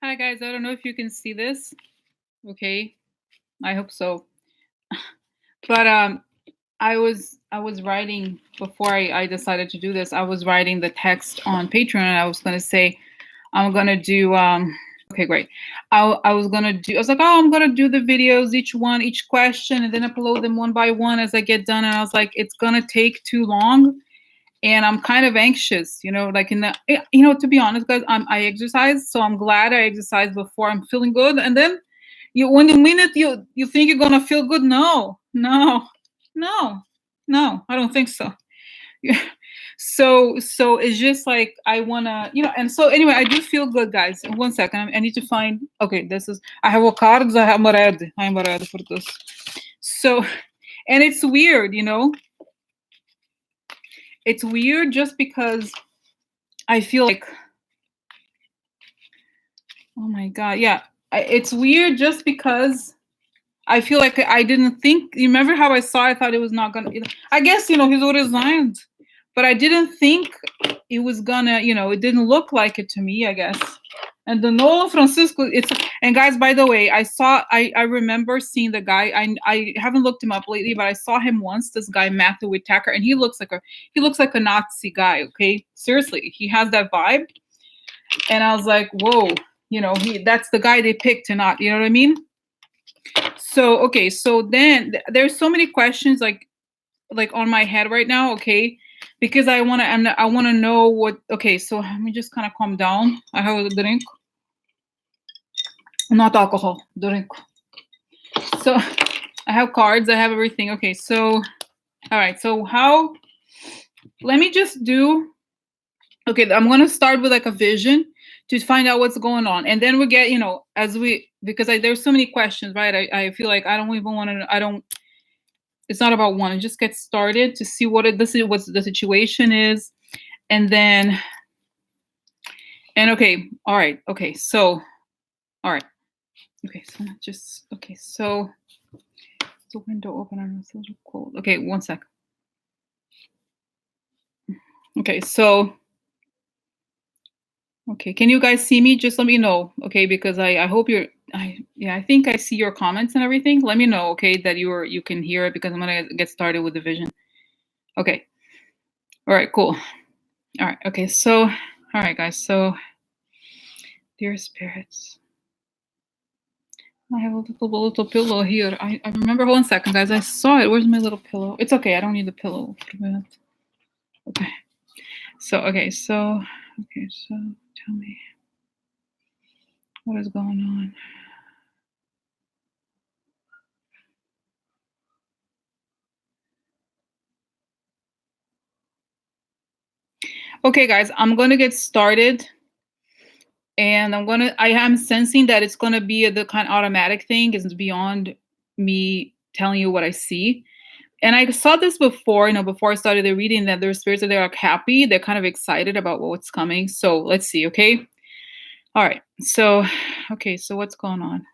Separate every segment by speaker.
Speaker 1: Hi guys, I don't know if you can see this. Okay, I hope so. But I was writing before I decided to do this. I was writing the text on Patreon, and I was gonna say I'm gonna do okay, great. I was gonna do. I was like, oh, I'm gonna do the videos, each question, and then upload them one by one as I get done. And I was like, it's gonna take too long, and I'm kind of anxious, like to be honest, guys, I exercise, so I'm glad I exercised before. I'm feeling good, and then when the minute you think you're gonna feel good, no, no, no, no, I don't think so. So it's just like I wanna, and so anyway, I do feel good, guys. One second, I need to find. Okay, this is. I have a cards. I'm ready. I'm ready for this. So, and it's weird, It's weird just because I feel like, oh my god, yeah, it's weird just because I feel like I didn't think. You remember how I saw? I thought it was not gonna. I guess he's already resigned, but I didn't think it was gonna. It didn't look like it to me. I guess. And the Nolo Francisco, and guys, by the way, I remember seeing the guy. I haven't looked him up lately, but I saw him once. This guy Matthew Whitaker, and he looks like a Nazi guy. Okay, seriously, he has that vibe, and I was like, whoa, that's the guy they picked to not. You know what I mean? So okay, so then there's so many questions like on my head right now, okay? Because I want to know what. Okay, so let me just kind of calm down. I have a drink, not alcohol, drink. So I have cards, I have everything. Okay, so all right, so how? Let me just do. Okay, I'm gonna start with like a vision to find out what's going on, and then we get as we because there's so many questions, right? I feel like I don't even want to. I don't. It's not about one. Just get started to see what what the situation is, and then okay, all right, okay, so all right, okay, so just okay, so the window open. It's a little cold. Okay, one sec. Okay, so okay, can you guys see me? Just let me know, okay? Because I hope you're. I think I see your comments and everything. Let me know, okay, that you can hear it because I'm gonna get started with the vision. Okay. All right. Cool. All right. Okay. So, all right, guys. So, dear spirits, I have a little pillow here. I remember. One second, guys. I saw it. Where's my little pillow? It's okay. I don't need the pillow for that. Okay. So okay. So okay. So tell me what is going on. Okay, guys. I'm gonna get started, and I am sensing that it's gonna be the kind of automatic thing. It's beyond me telling you what I see. And I saw this before, before I started the reading, that there's spirits that they're like happy, they're kind of excited about what's coming. So let's see, okay? All right. So, okay, so what's going on?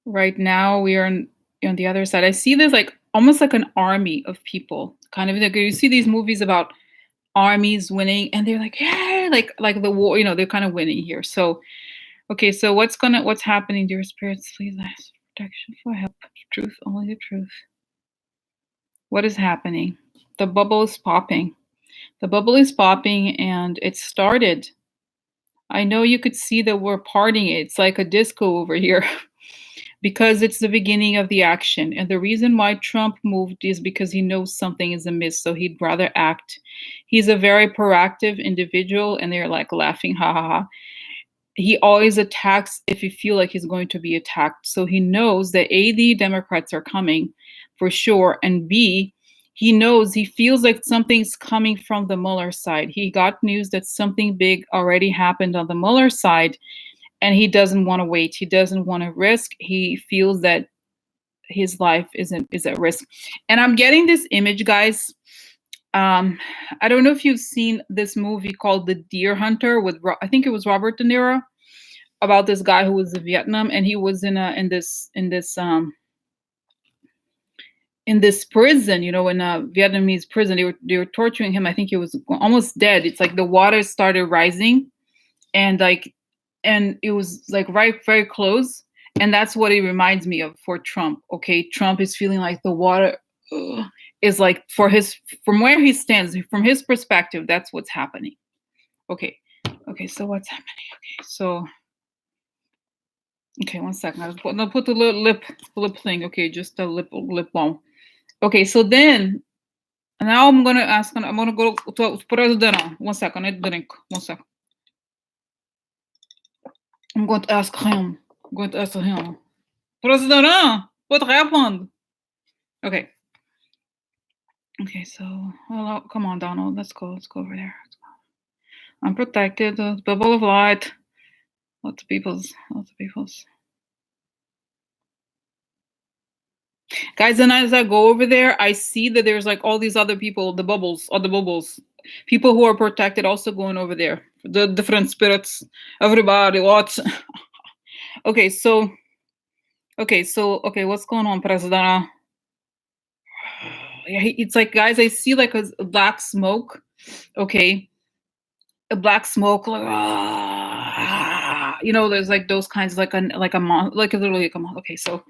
Speaker 1: Right now we are on the other side. I see there's like almost like an army of people. Kind of like you see these movies about armies winning and they're like, yeah, like the war, they're kind of winning here. So okay, so what's happening, dear spirits? Please ask protection for help. Truth, only the truth. What is happening? The bubble is popping. The bubble is popping and it started. I know you could see that we're parting it. It's like a disco over here because it's the beginning of the action. And the reason why Trump moved is because he knows something is amiss, so he'd rather act. He's a very proactive individual, and they're like laughing, ha ha ha. He always attacks if you feel like he's going to be attacked. So he knows that A, the Democrats are coming for sure, and B, he feels like something's coming from the Mueller side. He got news that something big already happened on the Mueller side, and he doesn't want to wait. He doesn't want to risk. He feels that his life is at risk. And I'm getting this image, guys. I don't know if you've seen this movie called The Deer Hunter with I think it was Robert De Niro, about this guy who was in Vietnam, and he was in this prison, in a Vietnamese prison. They were torturing him. I think he was almost dead. It's like the water started rising, and like, and it was like right very close, and that's what it reminds me of for Trump. Okay, Trump is feeling like the water ugh, is like for his, from where he stands, from his perspective, that's what's happening. Okay, okay, so what's happening? Okay, so okay, one second. I'll put the lip thing. Okay, just a lip balm. Okay, so then now I'm gonna ask. I'm gonna go to President. One second. I drink. One second. I'm going to ask him. I'm going to ask him. President, what happened? Okay. Okay. So, hello. Come on, Donald. Let's go. Let's go over there. I'm protected. Bubble of light. Lots of people's. Lots of people's. Guys, and as I go over there, I see that there's like all these other people, the bubbles, all the bubbles, people who are protected also going over there. The different spirits, everybody, what? Okay, so, okay, what's going on, President? Yeah, it's like, guys, I see like a black smoke. Okay, a black smoke, like, there's like those kinds, like a like literally like a okay, so.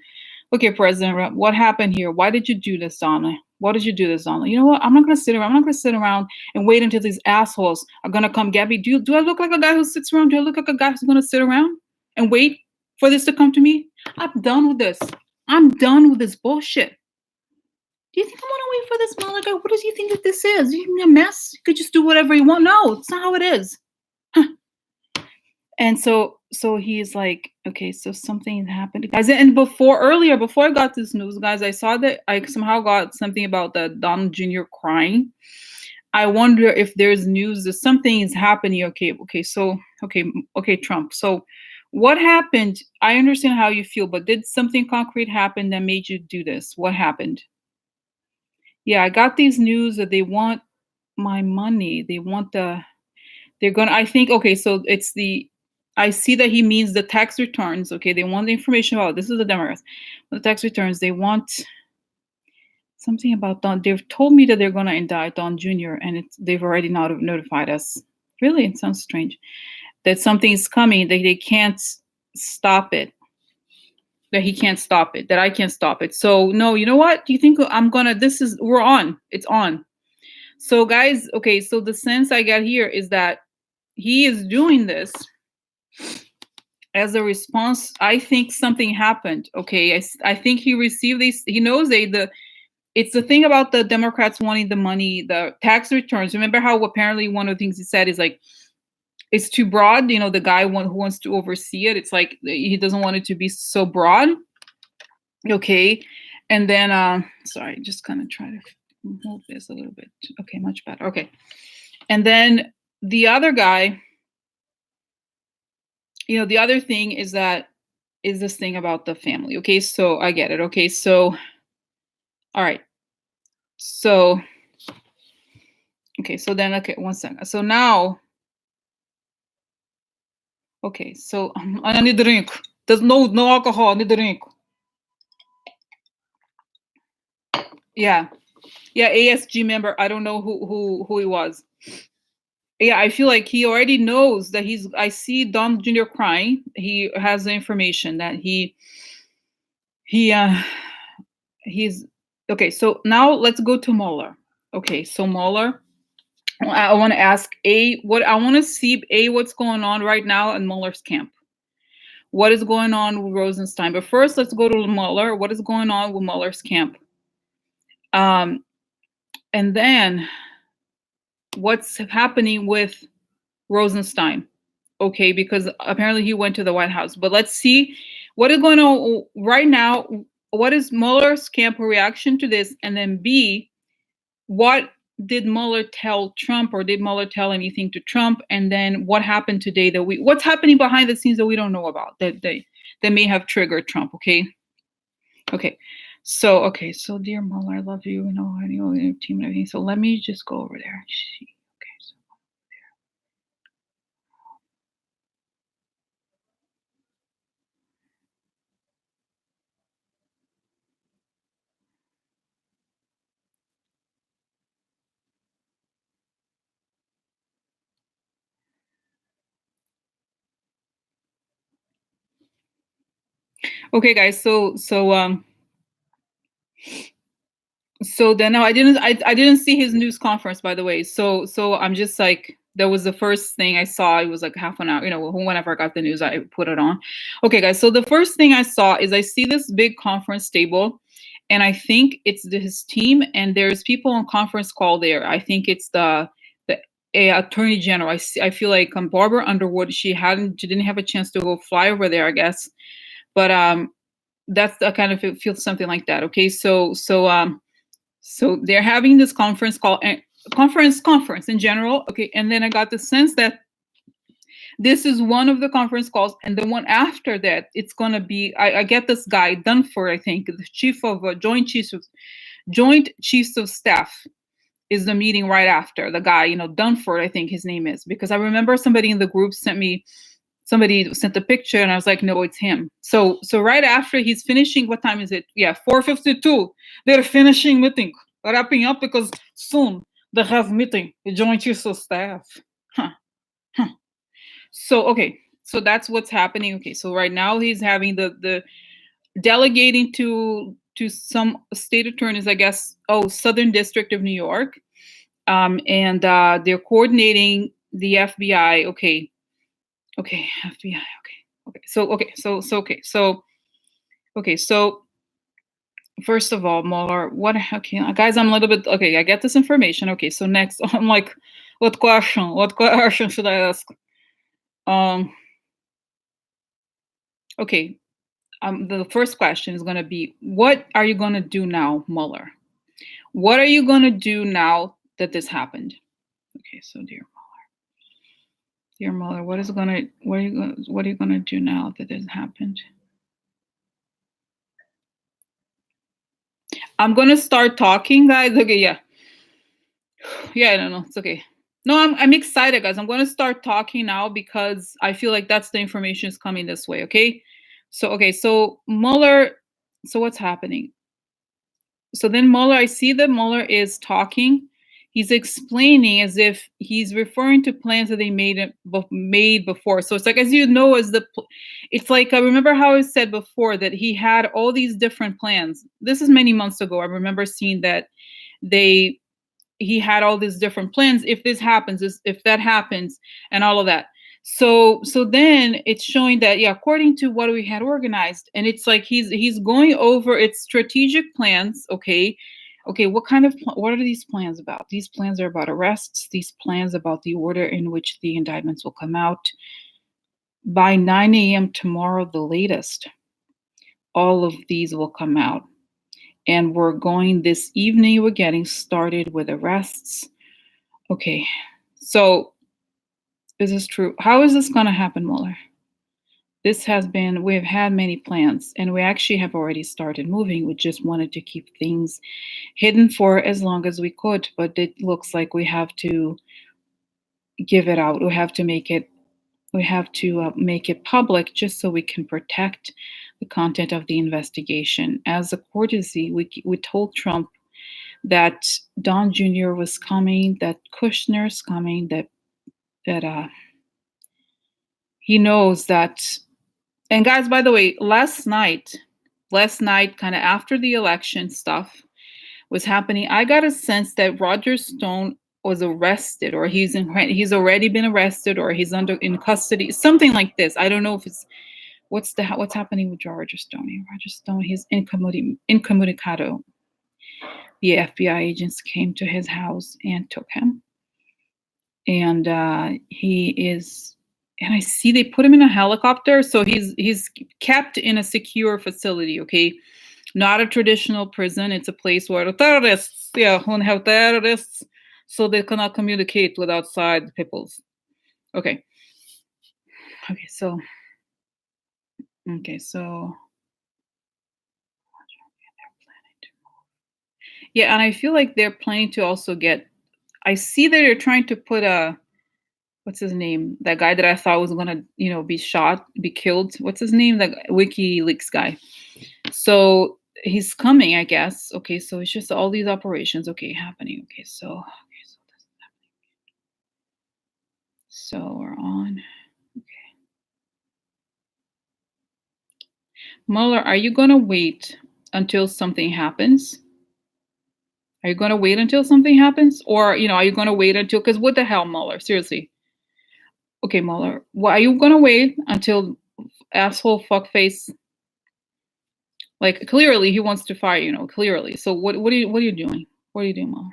Speaker 1: Okay, President, what happened here? Why did you do this, Donna? Why did you do this, Donna? You know what? I'm not gonna sit around. I'm not gonna sit around and wait until these assholes are gonna come get me. Do I look like a guy who sits around? Do I look like a guy who's gonna sit around and wait for this to come to me? I'm done with this. I'm done with this bullshit. Do you think I want to wait for this Malaga? What does you think that this is? You a mess? You could just do whatever you want. No, it's not how it is. And so he's like, okay, so something happened, guys. And before I got this news, guys, I saw that I somehow got something about the Don Jr. crying. I wonder if there's news that something is happening. Okay, Trump. So what happened? I understand how you feel, but did something concrete happen that made you do this? What happened? Yeah, I got these news that they want my money. They're gonna, I think, okay, so I see that he means the tax returns. Okay, they want the information about, this is the Democrats. The tax returns, they want something about Don. They've told me that they're gonna indict Don Jr. and they've already notified us. Really, it sounds strange. That something is coming, that they can't stop it. That he can't stop it, that I can't stop it. So no, you know what? Do you think we're on. It's on. So guys, okay, so the sense I get here is that he is doing this as a response. I think something happened. Okay, I think he received these. He knows it's the thing about the Democrats wanting the money, the tax returns. Remember how apparently one of the things he said is like, it's too broad. The guy who wants to oversee it, it's like he doesn't want it to be so broad. Okay, and then sorry, just kind of try to move this a little bit. Okay, much better. Okay, and then the other guy. The other thing is this thing about the family. Okay, so I get it. Okay, so all right. So okay, so then okay, one second. So now, okay, so I need a drink. There's no alcohol. I need a drink. Yeah, yeah. ASG member. I don't know who he was. Yeah, I feel like he already knows that he's. I see Don Jr. crying. He has the information that he he's okay. So now let's go to Mueller. Okay, so Mueller. I want to ask what I want to see what's going on right now in Mueller's camp. What is going on with Rosenstein? But first, let's go to Mueller. What is going on with Mueller's camp? And then what's happening with Rosenstein? Okay, because apparently he went to the White House. But let's see what is going on right now. What is Mueller's camp reaction to this? And then B, what did Mueller tell Trump, or did Mueller tell anything to Trump? And then what happened today what's happening behind the scenes that we don't know about, that may have triggered Trump? Okay. Okay. So dear Mueller, I love you. I know your team and everything. So let me just go over there. Okay. So Okay, guys. So then no, I didn't see his news conference, by the way. So I'm just like, that was the first thing I saw. It was like half an hour, whenever I got the news, I put it on. Okay, guys. So the first thing I saw is I see this big conference table, and I think it's his team, and there's people on conference call there. I think it's the attorney general. I feel like Barbara Underwood. She didn't have a chance to go fly over there, I guess. But that's the kind of, it feels something like that. Okay, so they're having this conference call and conference in general. Okay, and then I got the sense that this is one of the conference calls, and the one after that, it's gonna be, I get this guy Dunford, I think, the chief of joint chiefs of staff, is the meeting right after. The guy, Dunford, I think his name is, because I remember somebody in the group somebody sent a picture, and I was like, no, it's him. So right after he's finishing, what time is it? Yeah, 4:52. They're finishing meeting, wrapping up, because soon they have meeting, the joint chiefs of staff. Huh. Huh. So okay, so that's what's happening. Okay, so right now he's having the delegating to some state attorneys, I guess. Oh, Southern District of New York, and they're coordinating the FBI. Okay, FBI. Okay. So first of all, Mueller, what? Okay, guys, I'm a little bit okay. I get this information. Okay, so next, I'm like, what question? What question should I ask? Um. Okay. The first question is going to be, what are you going to do now, Mueller? What are you going to do now that this happened? Okay, so dear Mueller, what are you gonna do now that this happened? I'm gonna start talking, guys. Okay, yeah. Yeah, I don't know. It's okay. No, I'm excited, guys. I'm gonna start talking now because I feel like that's the information is coming this way. So Mueller. So what's happening? So then Mueller, I see that Mueller is talking. He's explaining as if he's referring to plans that they made before. So it's like, as you know, it's like, I remember how I said before that he had all these different plans. This is many months ago. I remember seeing that they he had all these different plans. If this happens, if that happens, and all of that. So then it's showing that, yeah, according to what we had organized, and it's like he's going over its strategic plans. Okay, what are these plans about? These plans are about arrests. These plans about the order in which the indictments will come out by 9 a.m. tomorrow, the latest. All of these will come out, and we're going this evening. We're getting started with arrests. Okay, so is this true? How is this going to happen, Mueller? We've had many plans, and we actually have already started moving. We just wanted to keep things hidden for as long as we could, but it looks like we have to give it out. We have to make it public just so we can protect the content of the investigation. As a courtesy, we told Trump that Don Jr. was coming, that Kushner's coming, that he knows that. And guys, by the way, last night, kind of after the election stuff was happening, I got a sense that Roger Stone was arrested, or he's already been arrested, or he's in custody, something like this. I don't know if it's what's happening with Roger Stone. Roger Stone, he's incommunicado. The FBI agents came to his house and took him, and he is. And I see they put him in a helicopter, so he's kept in a secure facility. Okay, not a traditional prison. It's a place where the terrorists, yeah, who have terrorists, so they cannot communicate with outside peoples. Okay, okay, so okay, so yeah, and I feel like they're planning to also get. I see that they're trying to put a what's his name? That guy that I thought was gonna, be shot, be killed. What's his name? That WikiLeaks guy. So he's coming, I guess. Okay, so it's just all these operations, okay, happening. So we're on. Okay. Mueller, are you going to wait until something happens? Are you going to wait until something happens? Or, are you going to wait until, because what the hell, Mueller? Seriously. Okay, Mueller, are you going to wait until asshole fuckface, like clearly he wants to fire, clearly. So what are you doing? What are you doing, Mueller?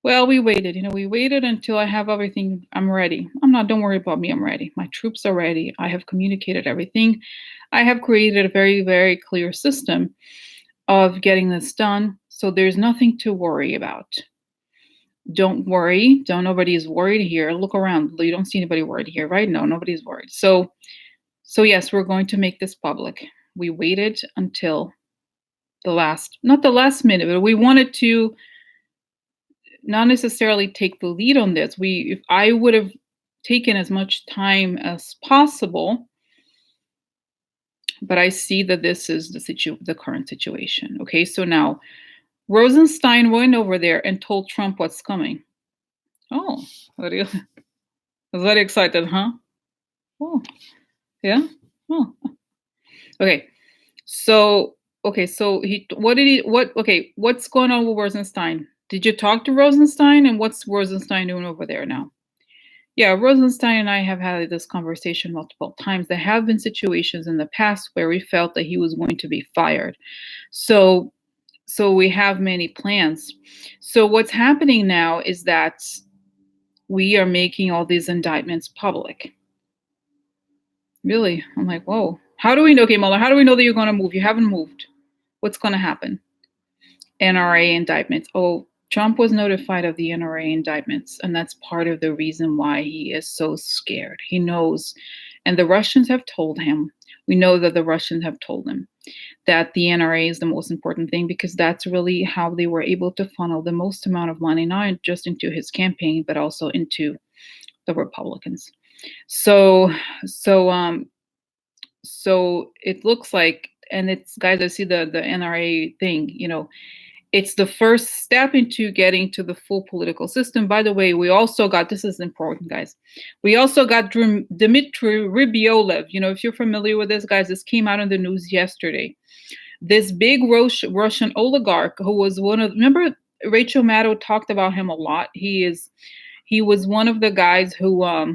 Speaker 1: Well, we waited, we waited until I have everything. I'm ready. Don't worry about me. I'm ready. My troops are ready. I have communicated everything. I have created a very, very clear system of getting this done. So there's nothing to worry about. Don't worry. Nobody is worried here. Look around. You don't see anybody worried here, right? No, nobody's worried. So yes, we're going to make this public. We waited until not the last minute, but we wanted to not necessarily take the lead on this. If I would have taken as much time as possible, but I see that this is the current situation. Okay, so now Rosenstein went over there and told Trump what's coming. Oh, very, very excited, huh? Oh, yeah. Oh, okay. So what's going on with Rosenstein? Did you talk to Rosenstein, and what's Rosenstein doing over there now? Yeah, Rosenstein and I have had this conversation multiple times. There have been situations in the past where we felt that he was going to be fired. So we have many plans. So what's happening now is that we are making all these indictments public. Really? I'm like, whoa. How do we know, okay, Mueller, how do we know that you're going to move? You haven't moved. What's going to happen? NRA indictments. Oh, Trump was notified of the NRA indictments, and that's part of the reason why he is so scared. He knows, and the Russians have told him, we know that the Russians have told him that the NRA is the most important thing, because that's really how they were able to funnel the most amount of money, not just into his campaign, but also into the Republicans. So, so it looks like, and it's, guys, I see the NRA thing, it's the first step into getting to the full political system. By the way, we also got, this is important, guys. We also got Dmitry Rubiolev. If you're familiar with this, guys, this came out in the news yesterday. This big Russian oligarch who was remember Rachel Maddow talked about him a lot. He was one of the guys who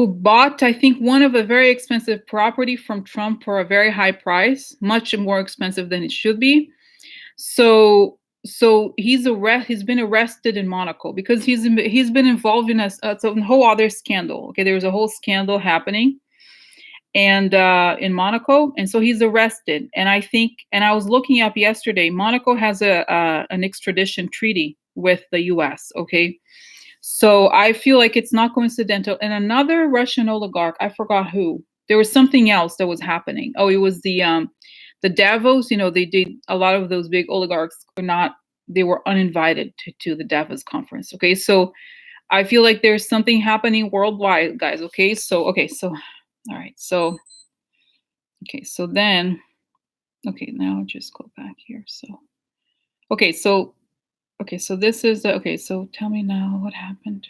Speaker 1: bought, I think, one of a very expensive property from Trump for a very high price, much more expensive than it should be. So he's been arrested in Monaco because he's been involved in a whole other scandal. Okay, there was a whole scandal happening, and in Monaco, and so he's arrested. And I was looking up yesterday, Monaco has an extradition treaty with the U.S. Okay, so I feel like it's not coincidental. And another Russian oligarch, I forgot who. There was something else that was happening. Oh, it was the Davos. They did a lot of those big oligarchs they were uninvited to the Davos conference. Okay, so I feel like there's something happening worldwide, guys. Okay, so all right, so then now just go back here. So this is so tell me now what happened.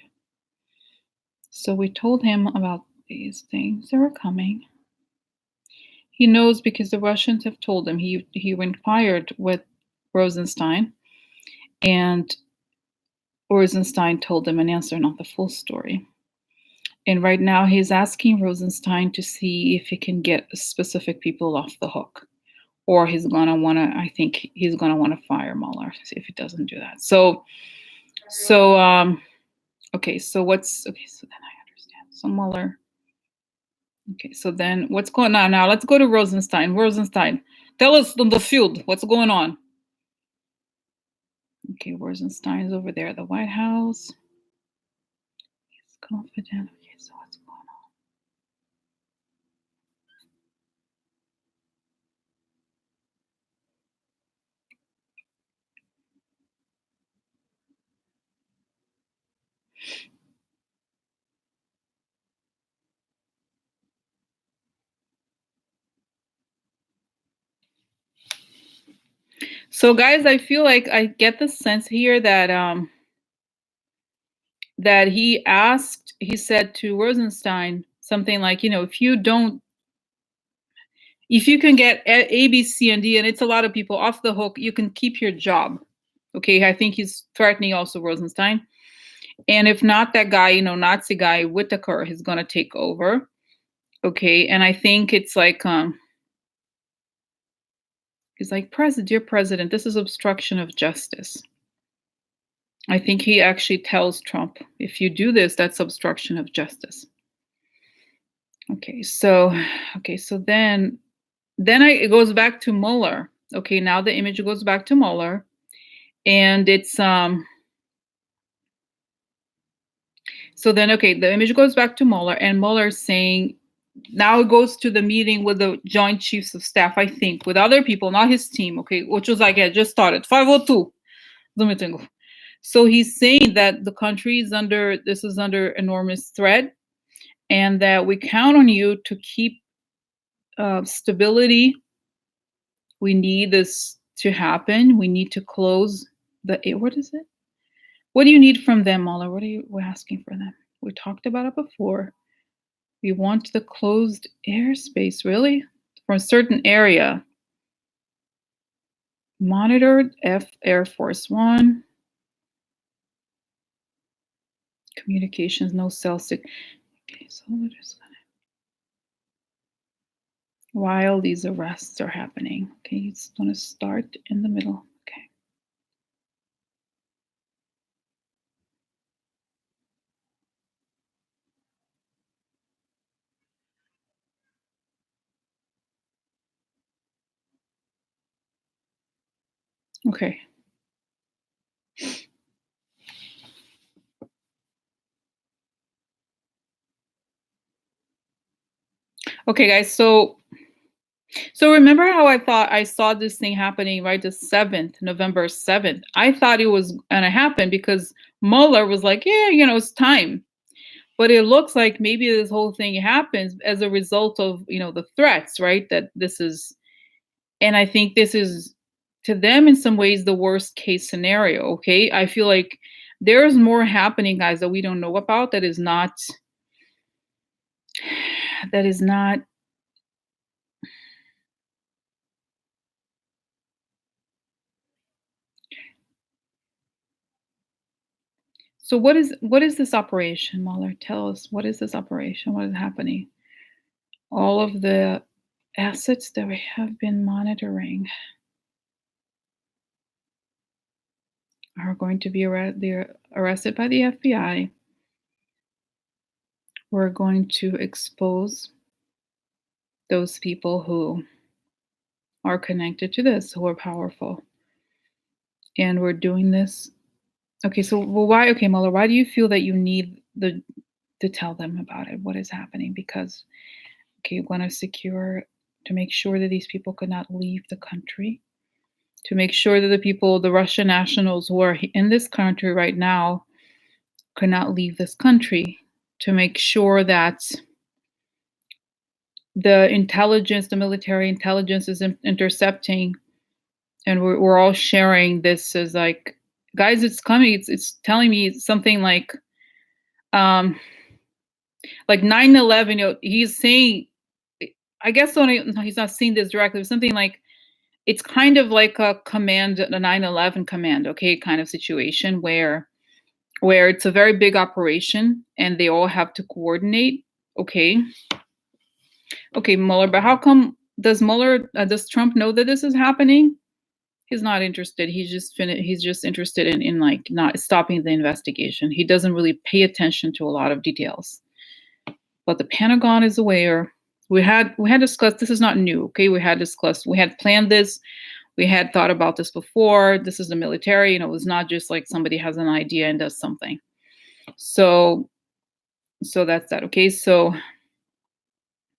Speaker 1: So we told him about these things that were coming. He knows because the Russians have told him. He inquired with Rosenstein, and Rosenstein told him an answer, not the full story. And right now he's asking Rosenstein to see if he can get specific people off the hook, or he's gonna want to. I think he's gonna want to fire Mueller if he doesn't do that. So then I understand. So Mueller. Okay, so then what's going on now? Let's go to Rosenstein. Rosenstein, tell us on the field what's going on. Okay, Rosenstein is over there at the White House. He's confident. Okay, so what's going on? So guys, I feel like I get the sense here that he said to Rosenstein something like, if you don't If you can get A, B, C, and D, and it's a lot of people off the hook, you can keep your job. Okay, I think he's threatening also Rosenstein. And if not, that guy, Nazi guy Whitaker is gonna take over. Okay, and I think it's like he's like, President, dear President, this is obstruction of justice. I think he actually tells Trump, if you do this, that's obstruction of justice. Okay, so it goes back to Mueller. Okay, now the image goes back to Mueller, and it's so then okay, the image goes back to Mueller, and Mueller's saying now it goes to the meeting with the Joint Chiefs of Staff, I think, with other people, not his team, okay, which was like, yeah, just started 502 the meeting. So he's saying that the country is under enormous threat, and that we count on you to keep stability. We need this to happen. We need to close what is it? What do you need from them, Mueller? We're asking for them? We talked about it before. We want the closed airspace, really? For a certain area. Monitored Air Force One. Communications, no cell signal. Okay, so what is that? While these arrests are happening. Okay, it's going to start in the middle. Okay. Okay. Okay, guys. So remember how I thought I saw this thing happening, right? The 7th, November 7th. I thought it was gonna happen because Mueller was like, yeah, it's time. But it looks like maybe this whole thing happens as a result of, the threats, right? That this is, and I think this is to them in some ways the worst case scenario. Okay. I feel like there's more happening, guys, that we don't know about that is not. So what is this operation, Mueller? Tell us, what is this operation? What is happening? All of the assets that we have been monitoring are going to be they're arrested by the FBI. We're going to expose those people who are connected to this, who are powerful. And we're doing this. Okay, so why, okay, Mueller, why do you feel that you need to tell them about it? What is happening? Because, okay, you want to make sure that these people could not leave the country, to make sure that the Russian nationals who are in this country right now could not leave this country, to make sure that the military intelligence is intercepting, and we're all sharing this as like, guys, it's coming. It's telling me something um like 9/11. He's saying, I guess only, no, he's not saying this directly, but something like it's kind of like a 9/11 command, okay, kind of situation where it's a very big operation and they all have to coordinate. Okay. Okay, Mueller, but how come does Trump know that this is happening? He's not interested. He's just interested in like not stopping the investigation. He doesn't really pay attention to a lot of details. But the Pentagon is aware. We had discussed, this is not new, okay? We had planned this. We had thought about this before. This is the military, it was not just like somebody has an idea and does something. So that's that. Okay, so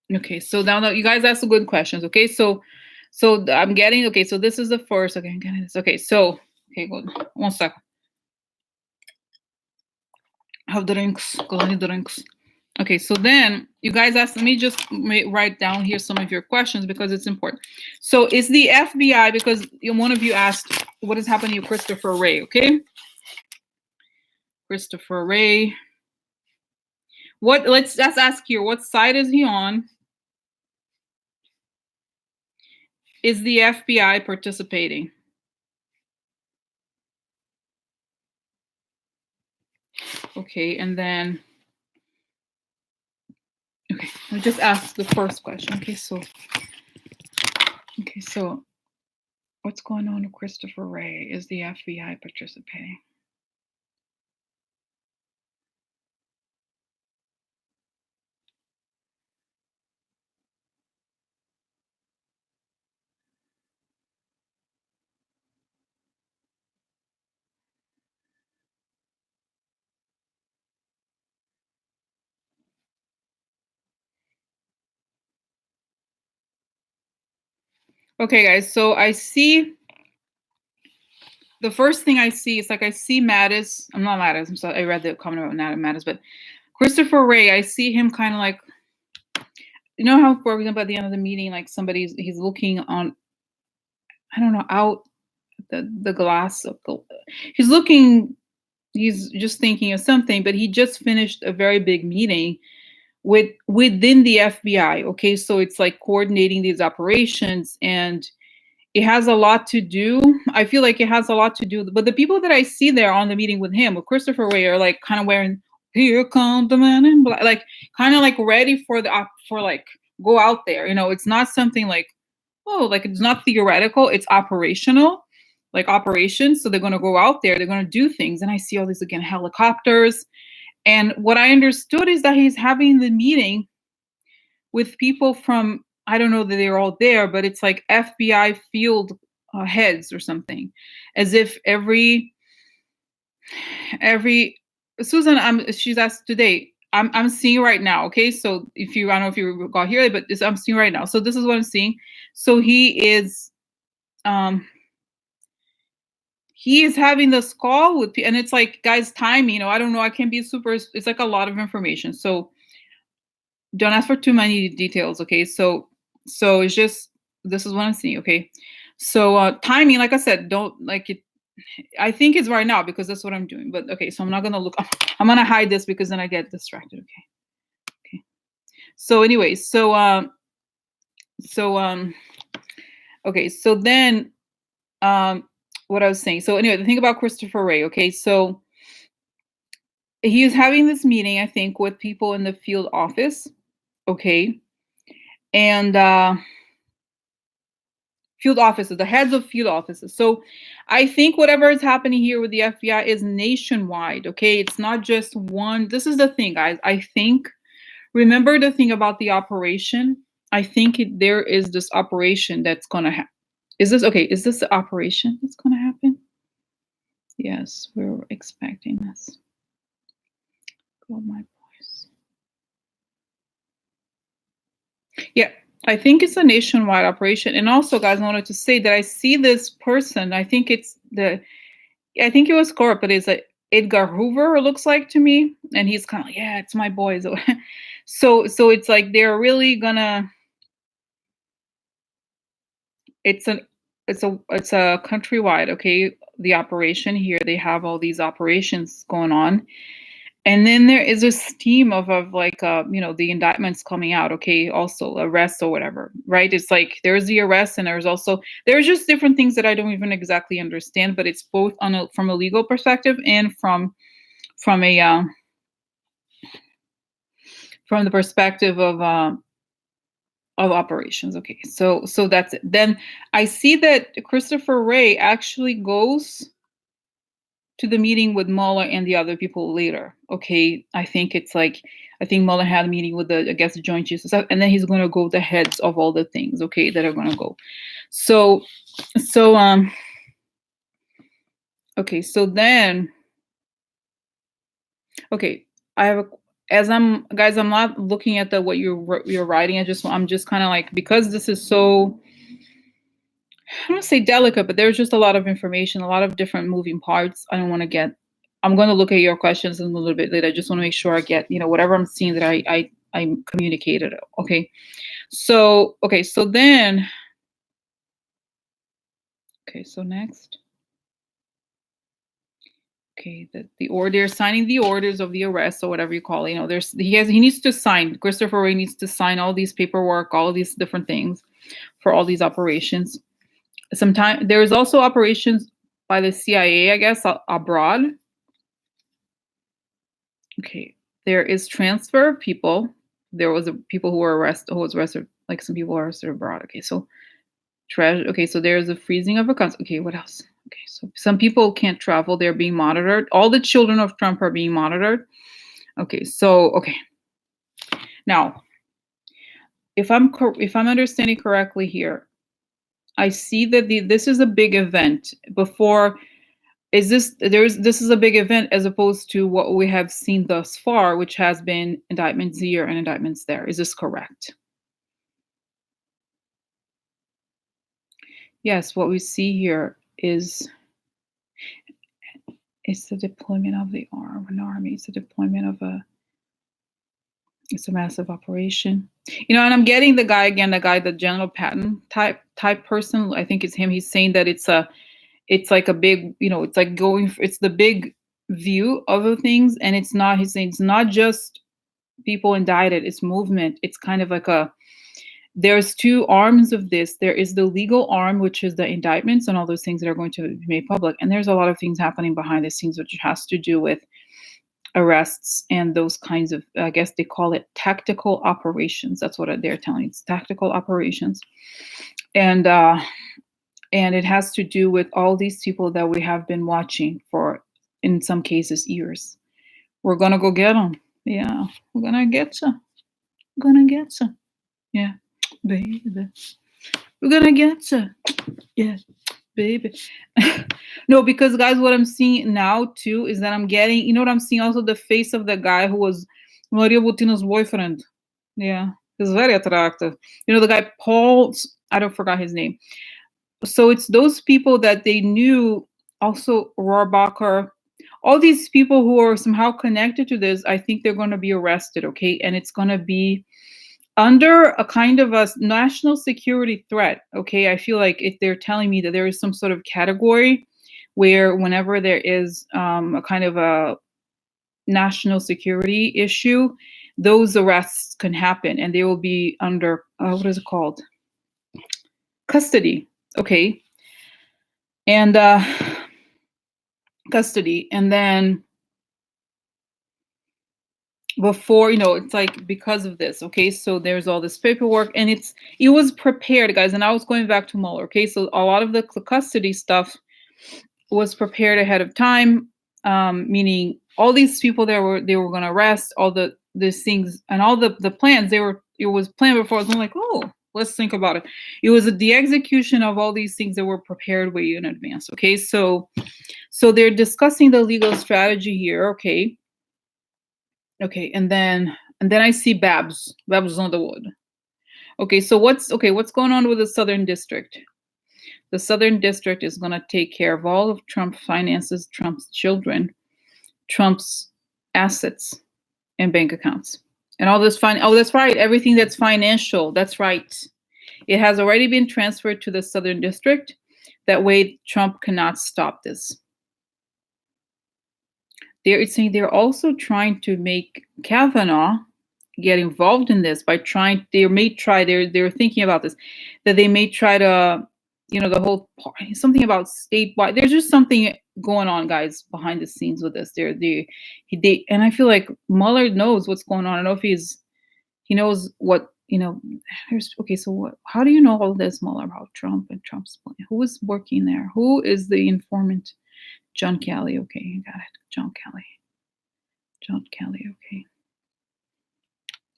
Speaker 1: now that you guys asked some good questions. Okay, so I'm getting, okay, so this is the first. Okay, I'm getting this. Okay, good. 1 second. Have drinks. Go ahead, drinks. Okay, so then you guys asked me, just write down here some of your questions because it's important. So is the FBI, because one of you asked what is happening to Christopher Wray, okay? Christopher Wray. Let's ask here, what side is he on? Is the FBI participating? Okay, and then okay, I just asked the first question. Okay, so what's going on with Christopher Wray? Is the FBI participating? Okay, guys, so I see the first thing I see is like I see Mattis. I'm not Mattis. I'm sorry. I read the comment about Mattis, but Christopher Wray. I see him kind of like, you know how, for example, at the end of the meeting, like he's looking on, I don't know, out the glass of the, he's looking, he's just thinking of something, but he just finished a very big meeting within the FBI. Okay, so it's like coordinating these operations, and it has a lot to do. I feel like it has a lot to do, but the people that I see there on the meeting with him, with Christopher Way, are like kind of wearing "Here comes the man in black," like kind of like ready for for like go out there. It's not something like, oh, like it's not theoretical. It's operational, like operations. So they're going to go out there. They're going to do things, and I see all these again helicopters. And what I understood is that he's having the meeting with people from, I don't know that they're all there, but it's like FBI field heads or something, as if every Susan, she's asked today. I'm seeing right now. Okay, so I don't know if you got here, but I'm seeing right now. So this is what I'm seeing. So um he is having this call with, and it's like, guys, time. I don't know. I can be super. It's like a lot of information. So don't ask for too many details, okay? So it's just, this is what I'm seeing, okay? So timing, like I said, don't like it. I think it's right now because that's what I'm doing. But okay, so I'm not gonna look. I'm gonna hide this because then I get distracted. Okay. So anyway, so okay, so then what I was saying. So anyway, the thing about Christopher Wray, okay, so he is having this meeting, I think, with people in the field office, okay, and field offices, the heads of field offices. So I think whatever is happening here with the FBI is nationwide, okay? It's not just one. This is the thing, guys. I think, remember the thing about the operation? I think there is this operation that's going to happen. Is this, okay, is this the operation that's going to happen? Yes, we're expecting this. Oh, my voice. Yeah, I think it's a nationwide operation. And also, guys, I wanted to say that I see this person. I think I think it was Corp, but it's like Edgar Hoover, it looks like to me. And he's kind of like, yeah, it's my boys. So it's like they're really gonna, it's an it's a countrywide, okay? The operation here, they have all these operations going on. And then there is this team of like the indictments coming out, okay, also arrests or whatever, right? It's like there's the arrest, and there's just different things that I don't even exactly understand, but it's both from a legal perspective and from a from the perspective of operations. Okay, so that's it. Then I see that Christopher Wray actually goes to the meeting with Mueller and the other people later. Okay, I think Mueller had a meeting with I guess the Joint Chiefs and stuff, and then he's going to go the heads of all the things, okay, that are going to go. So okay, so then okay, I have a, as I'm guys, I'm not looking at what you're writing. I'm just kind of like, because this is so, I don't want to say delicate, but there's just a lot of information, a lot of different moving parts. I don't want to get. I'm going to look at your questions in a little bit later. I just want to make sure I get, whatever I'm seeing, that I communicated. Okay. So okay. So then. Okay. So next. Okay. The order, signing the orders of the arrest or whatever you call it. He needs to sign. Christopher Wray needs to sign all these paperwork, all these different things for all these operations. Sometimes there is also operations by the CIA, I guess, abroad. Okay, there is transfer of people. There was people who were arrested, who was arrested, like some people were arrested abroad. Okay, so treasure. Okay, so there's a freezing of accounts. Okay, what else? Okay, so some people can't travel. They're being monitored. All the children of Trump are being monitored. Okay, so okay. Now, if I'm understanding correctly here, I see that this is a big event. Before, this is a big event as opposed to what we have seen thus far, which has been indictments here and indictments there. Is this correct? Yes, what we see here is it's the deployment of an army. It's the deployment of it's a massive operation. And I'm getting the guy again, the General Patton type person. I think it's him. He's saying that it's like a big, it's like it's the big view of the things, and it's not. He's saying it's not just people indicted. It's movement. It's kind of like there's two arms of this. There is the legal arm, which is the indictments and all those things that are going to be made public, and there's a lot of things happening behind the scenes, which has to do with arrests and those kinds of, I guess they call it tactical operations. That's what they're telling me. It's tactical operations. And it has to do with all these people that we have been watching for, in some cases, years. We're gonna go get them. Yeah, we're gonna get you. We're gonna get you. Yeah, baby. We're gonna get you. Yeah, baby. No, because guys, what I'm seeing now too is that I'm getting, what I'm seeing also, the face of the guy who was Maria Butina's boyfriend. Yeah, he's very attractive. The guy Paul, I don't forgot his name. So it's those people that they knew, also Rohrbacher, all these people who are somehow connected to this. I think they're going to be arrested, okay? And it's going to be under a kind of a national security threat, okay? I feel like if they're telling me that there is some sort of category where whenever there is a kind of a national security issue, those arrests can happen, and they will be under, what is it called? Custody, okay? And custody. And then before, it's like because of this, okay? So there's all this paperwork, and it was prepared, guys. And I was going back to Mueller, okay? So a lot of the custody stuff was prepared ahead of time, meaning all these people they were going to arrest, all these things, and all the plans, it was planned before. I'm like, oh, let's think about it. It was the execution of all these things that were prepared way in advance, okay? So they're discussing the legal strategy here, okay? Okay, and then I see Babs on the wood. Okay, so what's going on with the Southern District? The Southern District is going to take care of all of Trump's finances, Trump's children, Trump's assets and bank accounts, and all this fine. Oh, that's right. Everything that's financial. That's right. It has already been transferred to the Southern District. That way, Trump cannot stop this. They're saying they're also trying to make Kavanaugh get involved in this by they're thinking about this, that they may try to, the whole something about statewide. There's just something going on, guys, behind the scenes with this. And I feel like Mueller knows what's going on. I don't know if he knows what, okay, so what, how do you know all this, Mueller, about Trump and Trump's plan? Who is working there? Who is the informant? John Kelly, okay, got it. John Kelly, okay.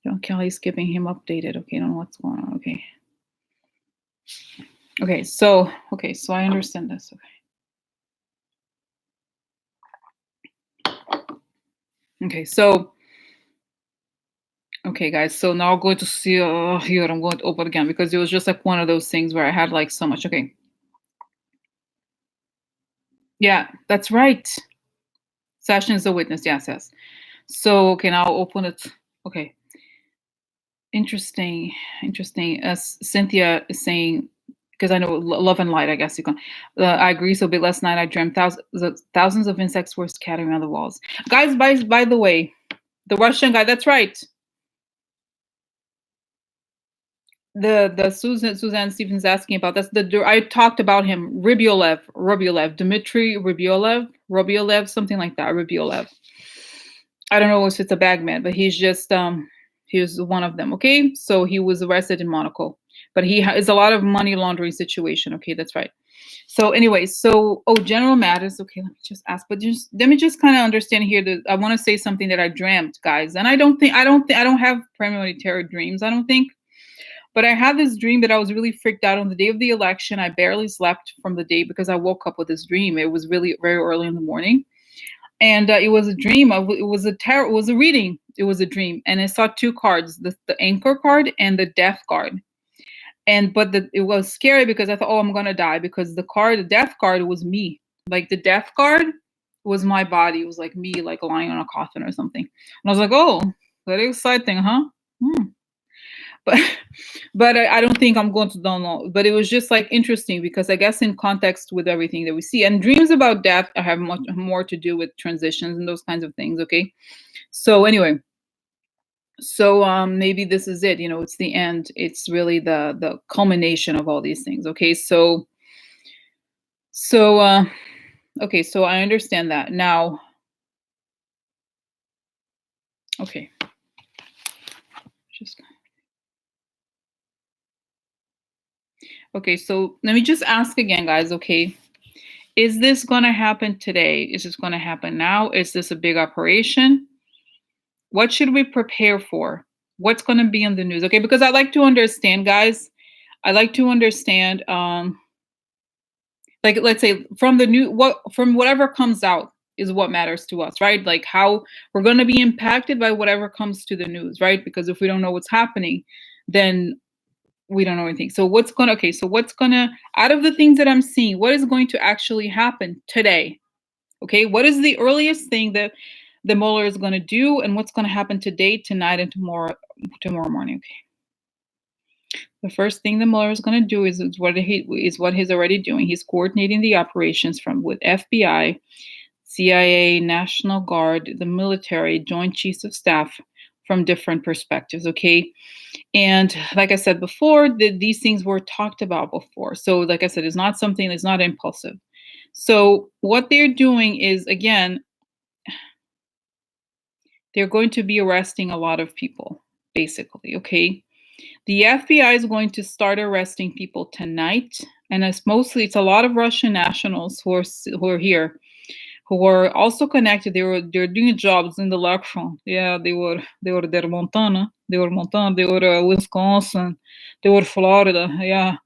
Speaker 1: John Kelly's keeping him updated, okay, on what's going on, okay. Okay, so I understand this, okay. Okay, so, okay, guys, so now I'm going to see, here, I'm going to open again, because it was just like one of those things where I had like so much, okay. Yeah, that's right. Session is a witness, yes. So, okay, now I'll open it, okay. Interesting. As Cynthia is saying, because I know love and light, I guess you can. I agree. So, but last night I dreamt thousands of insects were scattering around the walls. Guys, by the way, the Russian guy, that's right. the Suzanne Stevens asking about, that's I talked about him, Rubiolev, Dmitry Rubiolev, something like that, Rubiolev. I don't know if it's a bagman, but he's just he was one of them. Okay, so he was arrested in Monaco, but he is a lot of money laundering situation. Okay, that's right. So anyway, so general matters. Okay, let me just ask, but just let me just kind of understand here that I want to say something that I dreamt, guys, and I don't have premonitoire dreams. I don't think. But I had this dream that I was really freaked out on the day of the election. I barely slept from the day because I woke up with this dream. It was really very early in the morning, and it was a dream. It was a tarot. It was a reading. It was a dream, and I saw two cards: the anchor card and the death card. And but it was scary because I thought, oh, I'm gonna die, because the death card was me. Like the death card was my body. It was like me, like lying on a coffin or something. And I was like, oh, very exciting, huh? Hmm. But I don't think I'm going to don't know. But it was just like interesting because I guess in context with everything that we see, and dreams about death have much more to do with transitions and those kinds of things. Okay, so anyway, so maybe this is it. It's the end. It's really the culmination of all these things. Okay, so okay, so I understand that now. Okay, just okay. So let me just ask again, guys. Okay, is this going to happen today? Is this going to happen now? Is this a big operation? What should we prepare for? What's going to be in the news? Okay, because I like to understand, guys. I like to understand, like, let's say from the new, from whatever comes out is what matters to us, right? Like how we're going to be impacted by whatever comes to the news, right? Because if we don't know what's happening, then we don't know anything. So what's gonna, out of the things that I'm seeing, what is going to actually happen today? Okay, what is the earliest thing that the Mueller is going to do, and what's going to happen today, tonight, and tomorrow morning? Okay, the first thing the Mueller is going to do is what he's already doing. He's coordinating the operations with FBI, CIA, National Guard, the military, Joint Chiefs of Staff, from different perspectives. Okay, and like I said before, these things were talked about before. So, like I said, it's not something that's not impulsive. So, what they're doing is, again, they're going to be arresting a lot of people, basically. Okay. The FBI is going to start arresting people tonight. And it's a lot of Russian nationals who are here, who are also connected. They're doing jobs in the election. Yeah, they were there Montana. They were Montana. They were Wisconsin. They were Florida. Yeah.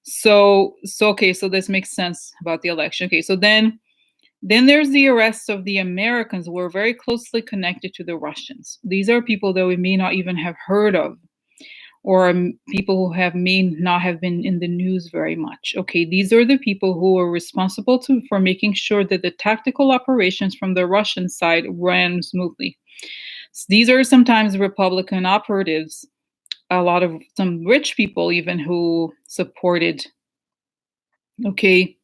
Speaker 1: So okay. So this makes sense about the election. Okay. So then there's the arrests of the Americans who are very closely connected to the Russians. These are people that we may not even have heard of, or people who may not have been in the news very much. Okay, these are the people who are responsible for making sure that the tactical operations from the Russian side ran smoothly. So these are sometimes Republican operatives, a lot of some rich people even who supported, okay,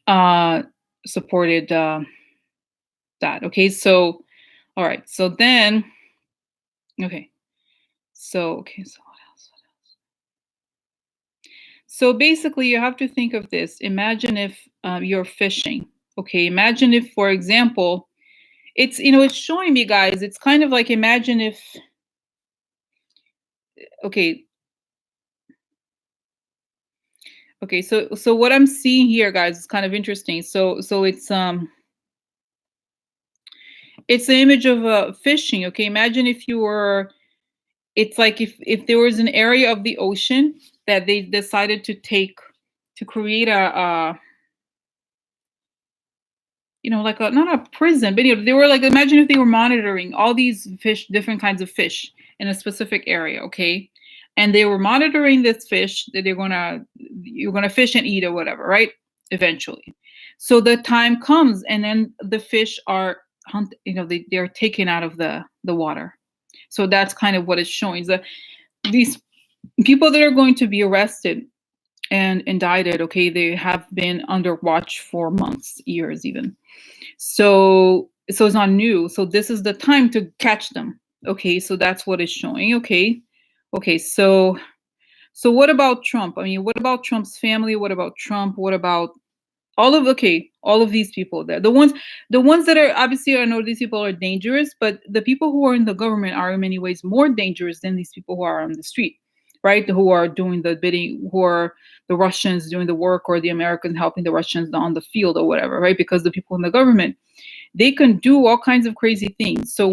Speaker 1: uh, supported that. Okay, so all right, so then, okay, so what else? So basically, you have to think of this. Imagine if you're fishing. Okay, imagine if, for example, it's showing me, guys. It's kind of like, imagine if, okay, okay. So what I'm seeing here, guys, is kind of interesting. So it's the image of fishing. Okay, imagine if you were. It's like if there was an area of the ocean that they decided to create a like not a prison, but they were like, imagine if they were monitoring all these fish, different kinds of fish in a specific area, okay? And they were monitoring this fish that you're gonna fish and eat or whatever, right? Eventually. So the time comes and then the fish are they're taken out of the water. So that's kind of what it's showing. These people that are going to be arrested and indicted, okay, they have been under watch for months, years even. So it's not new. So this is the time to catch them. Okay, so that's what it's showing. Okay. Okay, so So what about Trump? I mean, what about Trump's family? What about Trump? What about all of these people there? The ones that are obviously, I know these people are dangerous, but the people who are in the government are in many ways more dangerous than these people who are on the street, right? Who are doing the bidding, who are the Russians doing the work, or the Americans helping the Russians on the field or whatever, right? Because the people in the government, they can do all kinds of crazy things. So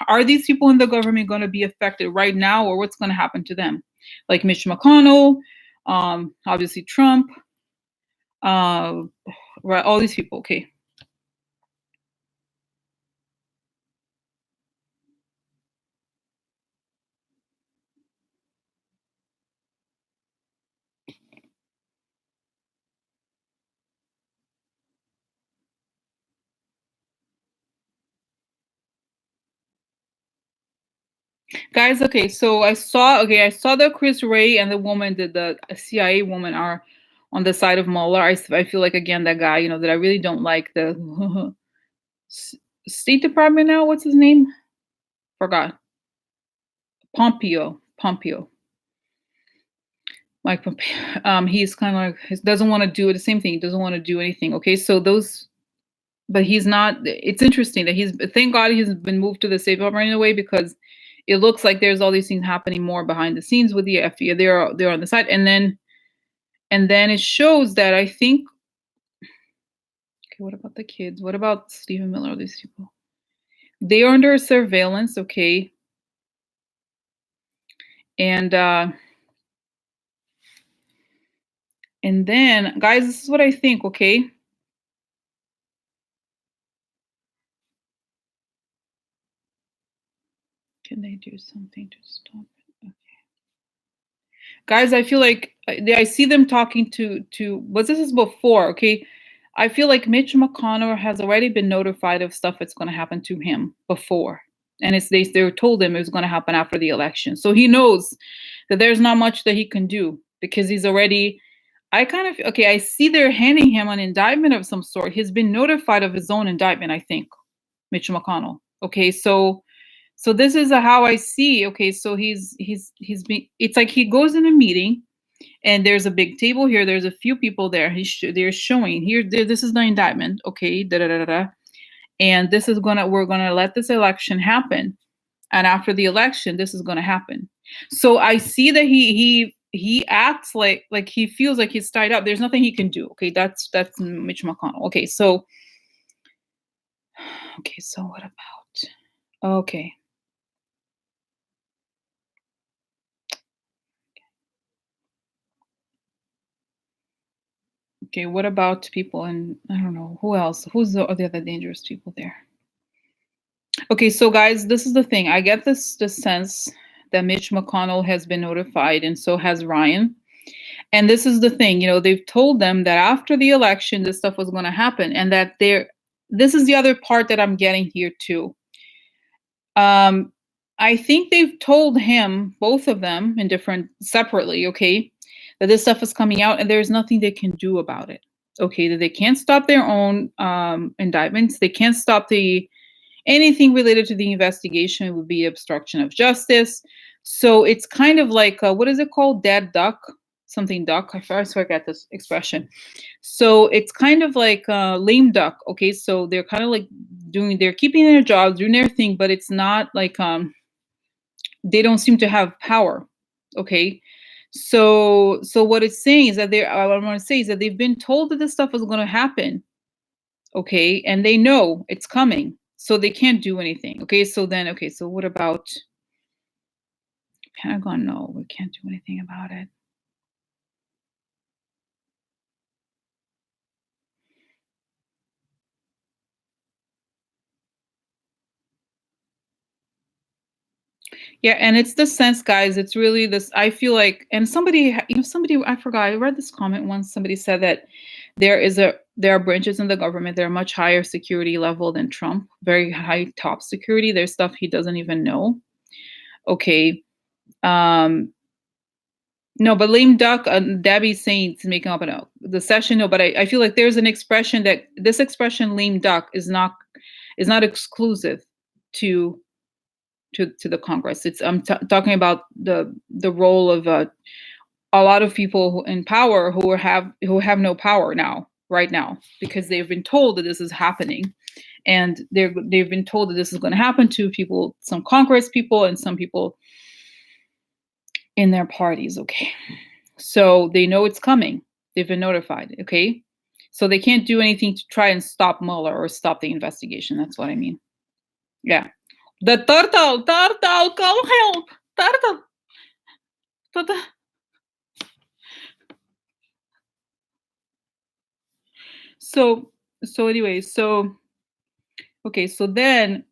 Speaker 1: are these people in the government going to be affected right now, or what's going to happen to them? Like Mitch McConnell, obviously Trump, uh, right? All these people. Okay, guys. Okay, so I saw that Chris Ray and the CIA woman are on the side of Mueller. I feel like, again, that guy, that I really don't like, the S- State Department now. What's his name? Forgot. Pompeo. Mike Pompeo. He's kind of like, he doesn't want to do the same thing. He doesn't want to do anything. Okay, so those, but he's not. It's interesting that thank God he's been moved to the State Department in a way, because it looks like there's all these things happening more behind the scenes with the FBI. They're on the side, and then it shows that, I think. Okay, what about the kids? What about Stephen Miller? All these people, they are under surveillance. Okay, and then, guys, this is what I think. Okay, can they do something to stop it? Guys, I feel like I see them talking to, but this is before, okay? I feel like Mitch McConnell has already been notified of stuff that's going to happen to him before, and they told him it was going to happen after the election, so he knows that there's not much that he can do, because he's already. I kind of, okay. I see they're handing him an indictment of some sort. He's been notified of his own indictment, I think, Mitch McConnell. Okay, so this is how I see. Okay, so he's been. It's like he goes in a meeting, and there's a big table here. There's a few people there. They're showing here. This is the indictment. Okay, da da da da. And we're gonna let this election happen. And after the election, this is gonna happen. So I see that he acts like he feels like he's tied up. There's nothing he can do. Okay, that's Mitch McConnell. Okay, so what about? Okay. Okay, what about people in, I don't know, who else? Who's the other dangerous people there? Okay, so guys, this is the thing. I get this sense that Mitch McConnell has been notified, and so has Ryan. And this is the thing, they've told them that after the election, this stuff was going to happen, and that this is the other part that I'm getting here too. Um, I think they've told him, both of them, in different separately, okay, that this stuff is coming out, and there's nothing they can do about it. Okay, that they can't stop their own indictments. They can't stop anything related to the investigation. Would be obstruction of justice. So it's kind of like, what is it called? Dead duck, something duck. I first forget this expression. So it's kind of like lame duck. Okay, so they're kind of like they're keeping their jobs, doing their thing, but it's not like they don't seem to have power. Okay, so what it's saying is that what I want to say is that they've been told that this stuff is going to happen. Okay, and they know it's coming, so they can't do anything. Okay, so what about Pentagon? No, we can't do anything about it. Yeah, and it's the sense, guys. It's really this. I feel like, and somebody, I forgot. I read this comment once. Somebody said that there are branches in the government that are much higher security level than Trump, very high top security. There's stuff he doesn't even know. Okay, um, no, but lame duck. Debbie's saying it's making up the session. No, but I feel like there's an expression that this expression lame duck is not exclusive to to the Congress. It's I'm talking about the role of a lot of people in power who have no power now, right now, because they've been told that this is happening, and they've been told that this is going to happen to people, some Congress people, and some people in their parties. Okay, so they know it's coming. They've been notified. Okay, so they can't do anything to try and stop Mueller or stop the investigation. That's what I mean. Yeah, the turtle, come help, turtle, turtle. So so anyway, so okay, so then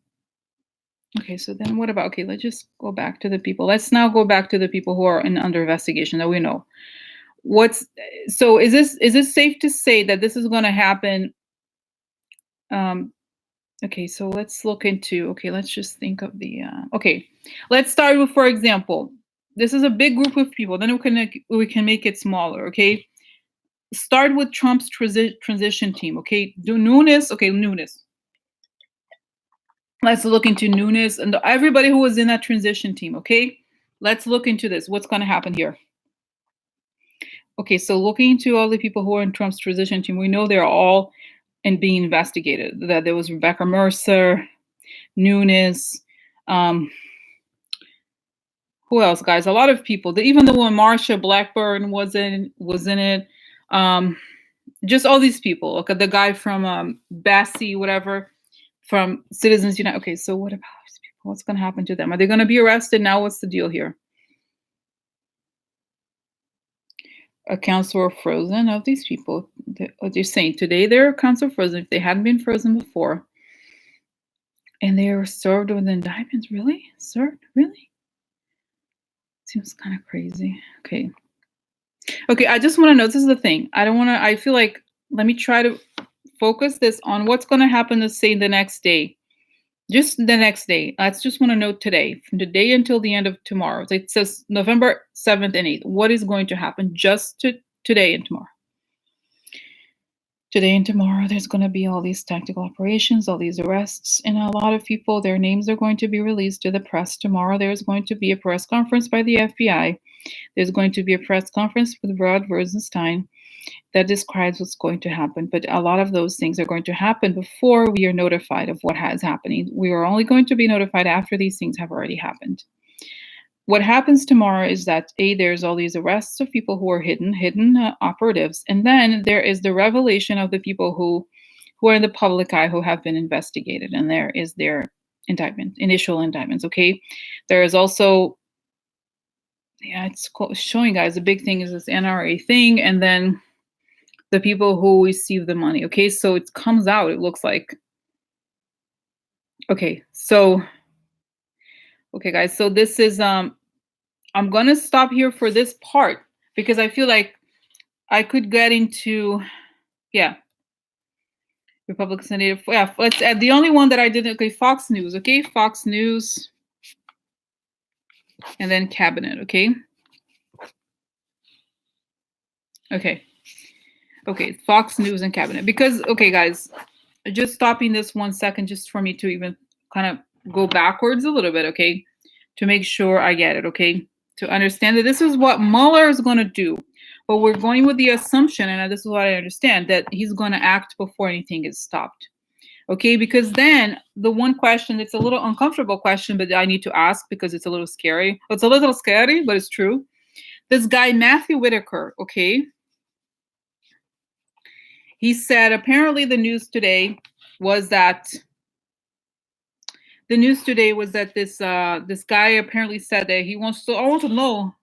Speaker 1: what about, okay, let's just go back to the people. Let's now go back to the people who are under investigation that we know. What's so is this safe to say that this is going to happen? Um, okay, so let's look into, okay, let's just think of the okay. Let's start with, for example, this is a big group of people. Then we can make it smaller, okay? Start with Trump's transition team, okay? Do Nunes, okay, Nunes. Let's look into Nunes and everybody who was in that transition team, okay? Let's look into this. What's going to happen here? Okay, so looking into all the people who are in Trump's transition team, we know they're all being investigated. That there was Rebecca Mercer, Nunes, who else, guys? A lot of people. Even the one Marsha Blackburn was in it. Just all these people. Okay, the guy from Bassie, whatever, from Citizens United. Okay, so what about these people? What's going to happen to them? Are they going to be arrested now? What's the deal here? Accounts were frozen of these people. What they're saying today, their accounts are frozen if they hadn't been frozen before, and they were served with indictments. Really, served? Really? Seems kind of crazy. Okay. Okay, I just want to know, this is the thing. I don't want to. I feel like, let me try to focus this on what's going to happen. To say the next day, just the next day. I just want to know today, from today until the end of tomorrow. It says November 7th and 8th. What is going to happen just today and tomorrow? Today and tomorrow, there's going to be all these tactical operations, all these arrests, and a lot of people, their names are going to be released to the press. Tomorrow, there's going to be a press conference by the FBI. There's going to be a press conference with Rod Rosenstein that describes what's going to happen. But a lot of those things are going to happen before we are notified of what is happening. We are only going to be notified after these things have already happened. What happens tomorrow is that there's all these arrests of people who are hidden operatives, and then there is the revelation of the people who are in the public eye, who have been investigated, and there is their initial indictments. Okay, there is also, it's showing, guys, the big thing is this NRA thing, and then the people who receive the money. Okay, so it comes out, it looks like. Okay, so okay, guys, so this is I'm gonna stop here for this part because I feel like I could get into, yeah, Republican Senator. Yeah, let's add the only one that I didn't. Okay, Fox News. Okay, Fox News, and then Cabinet. Okay. Okay, Fox News and Cabinet. Because, okay, guys, just stopping this 1 second, just for me to even kind of go backwards a little bit, okay, to make sure I get it, okay, to understand that this is what Mueller is going to do. But we're going with the assumption, and this is what I understand, that he's going to act before anything is stopped. Okay, because then the one question, it's a little uncomfortable question, but I need to ask because it's a little scary. It's a little scary, but it's true. This guy, Matthew Whitaker, okay, he said apparently the news today was that this guy apparently said that he wants to, I want to know,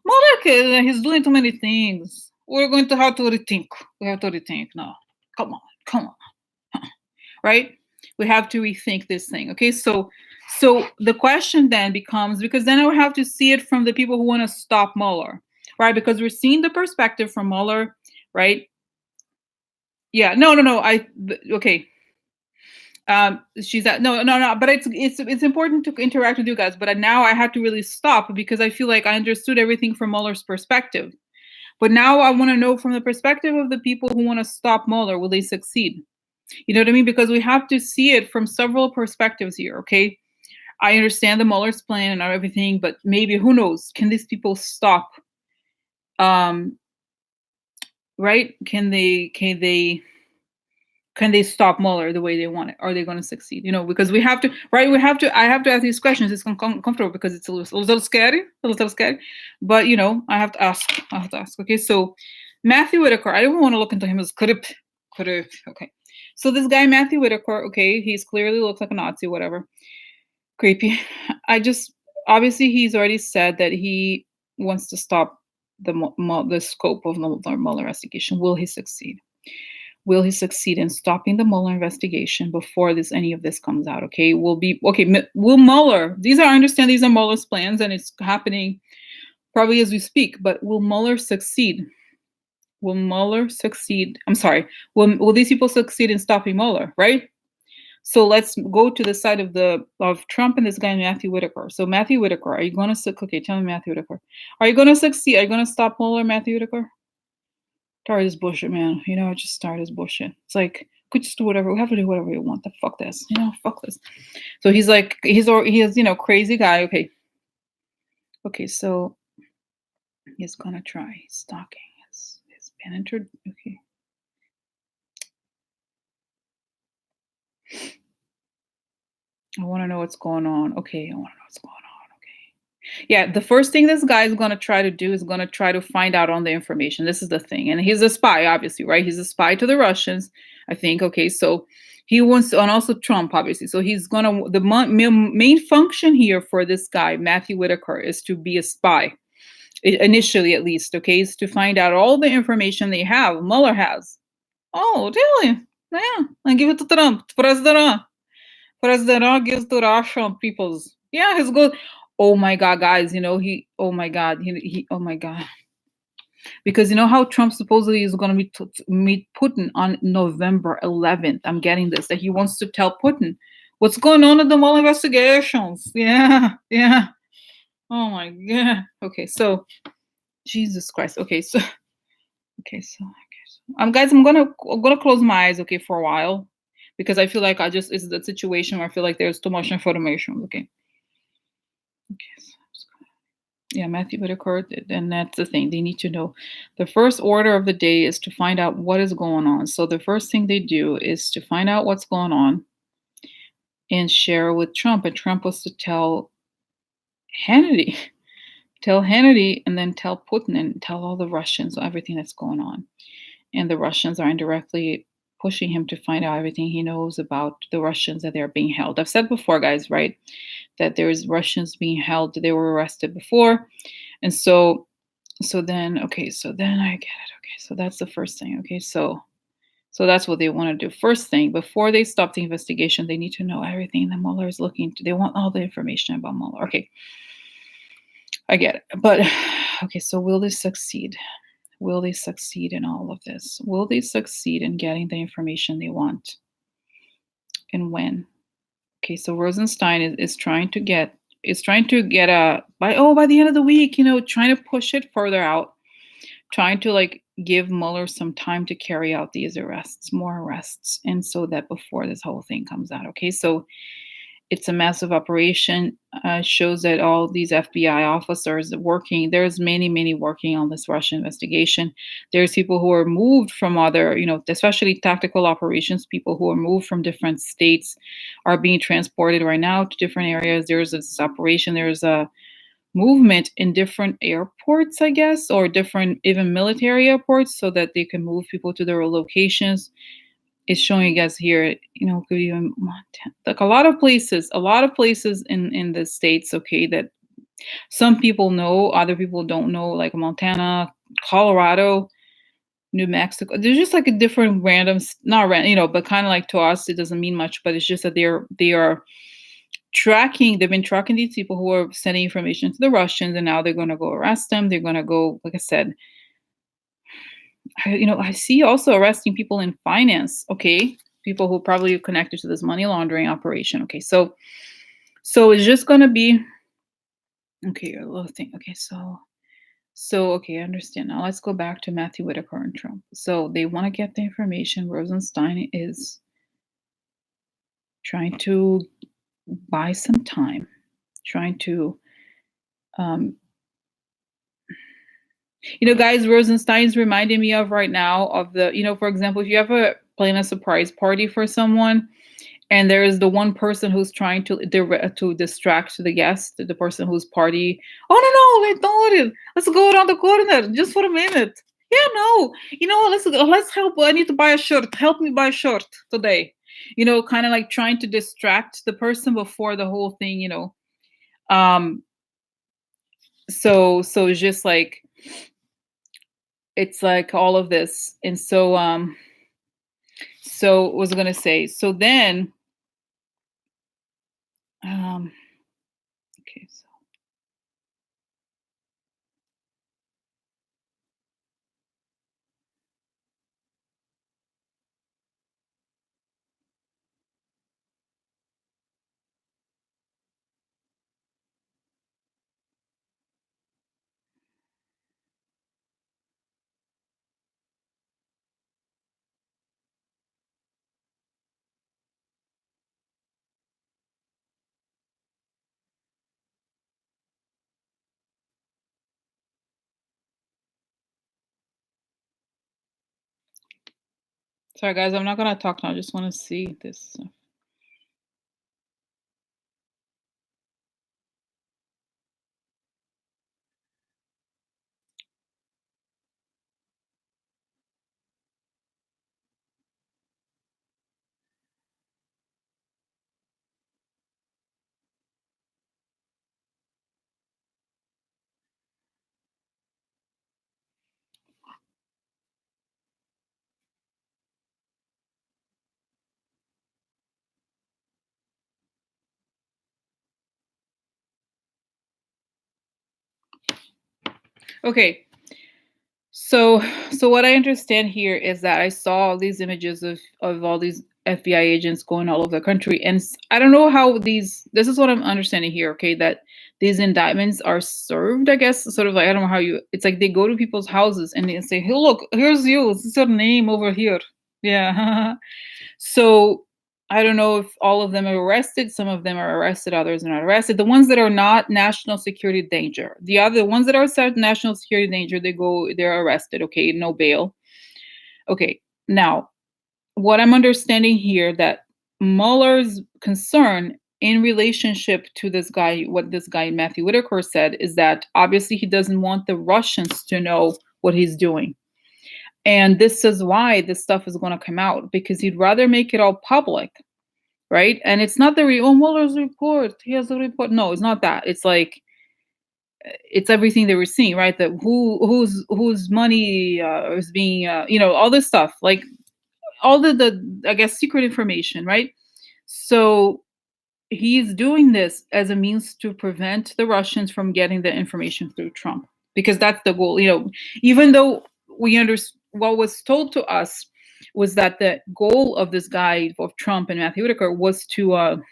Speaker 1: Mueller, he's doing too many things. We're going to have to rethink. We have to rethink now. Come on. Right? We have to rethink this thing. Okay, so the question then becomes, because then I would have to see it from the people who want to stop Mueller, right? Because we're seeing the perspective from Mueller, right? Yeah, no. Okay. She's at no, but it's important to interact with you guys. But now I have to really stop because I feel like I understood everything from Mueller's perspective. But now I want to know from the perspective of the people who want to stop Mueller, will they succeed? You know what I mean? Because we have to see it from several perspectives here, okay? I understand the Mueller's plan and everything, but maybe, who knows, can these people stop Um, right? Can they stop Mueller the way they want it? Are they going to succeed? Because we have to, right? I have to ask these questions. It's uncomfortable because it's a little scary, a little scary. But I have to ask. I have to ask. Okay, so Matthew Whitaker. I don't want to look into him as could have. Okay, so this guy Matthew Whitaker. Okay, he's clearly looks like a Nazi. Whatever. Creepy. I just obviously he's already said that he wants to stop the scope of the Mueller investigation. Will he succeed? Will he succeed in stopping the Mueller investigation before any of this comes out? Okay, Will Mueller? I understand these are Mueller's plans, and it's happening probably as we speak. But will Mueller succeed? Will Mueller succeed? I'm sorry. Will these people succeed in stopping Mueller? Right. So let's go to the side of Trump and this guy Matthew Whitaker. So Matthew Whitaker, are you going to okay? Tell me, Matthew Whitaker, are you going to succeed? Are you going to stop Mueller, Matthew Whitaker? Start is bullshit, man. Just start is bullshit. It's like, could just do whatever. We have to do whatever we want. The fuck this. Fuck this. So he's like, he is, crazy guy. Okay. Okay, so he's gonna try stalking his been entered. Okay. I want to know what's going on. Okay, I want to know what's going on. Okay. Yeah, the first thing this guy is going to try to do is going to try to find out on the information. This is the thing. And he's a spy, obviously, right? He's a spy to the Russians, I think. Okay, so he wants to, and also Trump, obviously. So he's going to, the main function here for this guy, Matthew Whitaker, is to be a spy, initially at least, okay, is to find out all the information they have, Mueller has. Oh, really? Yeah, and give it to Trump, President. President gives to Russian peoples. Yeah, he's good. Oh my God, guys, oh my God, oh my God. Because you know how Trump supposedly is going to meet Putin on November 11th. I'm getting this, that he wants to tell Putin what's going on in the Mueller investigations. Yeah, yeah. Oh my God. Okay, so Jesus Christ. Okay, so guys, I'm gonna close my eyes, okay, for a while, because I feel like it's the situation where I feel like there's too much information. Okay. Okay. Yeah, Matthew Whitaker, and that's the thing. They need to know. The first order of the day is to find out what is going on. So the first thing they do is to find out what's going on and share with Trump. And Trump was to tell Hannity, and then tell Putin and tell all the Russians everything that's going on. And the Russians are indirectly pushing him to find out everything he knows about the Russians, that they're being held. I've said before, guys, right, that there's Russians being held. They were arrested before. And then I get it. Okay, so that's the first thing. Okay, so that's what they want to do. First thing, before they stop the investigation, they need to know everything that Mueller is looking to. They want all the information about Mueller. Okay, I get it. But okay, so will they succeed? Will they succeed in all of this? Will they succeed in getting the information they want? And when? Okay, so Rosenstein is trying to get by the end of the week, trying to push it further out, trying to like give Mueller some time to carry out these arrests, more arrests, and so that before this whole thing comes out. Okay, so it's a massive operation. Shows that all these FBI officers working. There's many working on this Russian investigation. There's people who are moved from other, especially tactical operations. People who are moved from different states are being transported right now to different areas. There's this operation. There's a movement in different airports, I guess, or different even military airports, so that they can move people to their locations. It's showing us here, could even Montana, like a lot of places in the states, okay, that some people know, other people don't know, like Montana, Colorado, New Mexico. There's just like a different not random, but kind of like to us, it doesn't mean much, but it's just that they've been tracking these people who are sending information to the Russians, and now they're going to go arrest them. They're going to go, like I said, I see also arresting people in finance, okay? People who probably are connected to this money laundering operation. Okay, so it's just gonna be okay, a little thing. Okay, okay, I understand. Now let's go back to Matthew Whitaker and Trump. So they want to get the information. Rosenstein is trying to buy some time, trying to um Guys, Rosenstein's reminding me of right now of for example, if you ever plan a surprise party for someone, and there is the one person who's trying to distract the guest, the person who's party. Oh no, no, wait, don't worry. Let's go around the corner just for a minute. Yeah, no, let's help. I need to buy a shirt. Help me buy a shirt today. Kind of like trying to distract the person before the whole thing. Um. So it's just like it's like all of this, and so what was I gonna say? So then, um, okay, so. Sorry, guys, I'm not gonna talk now. I just want to see this. Okay, so what I understand here is that I saw all these images of all these FBI agents going all over the country, and I don't know how these. This is what I'm understanding here. Okay, that these indictments are served. I guess sort of like I don't know how you. It's like they go to people's houses and they say, "Hey, look, here's you. This is your name over here." Yeah. So I don't know if all of them are arrested. Some of them are arrested, others are not arrested. The ones that are not national security danger, the other ones that are national security danger, they're arrested. Okay, no bail. Okay, now what I'm understanding here that Mueller's concern in relationship to this guy, what this guy Matthew Whitaker said, is that obviously he doesn't want the Russians to know what he's doing. And this is why this stuff is going to come out because he'd rather make it all public, right? And it's not the Mueller's report. He has a report. No, it's not that. It's like it's everything that we're seeing, right? That whose money is being, all this stuff, like all the I guess secret information, right? So he's doing this as a means to prevent the Russians from getting the information through Trump because that's the goal. Even though what was told to us was that the goal of this guy of Trump and Matthew Whitaker was to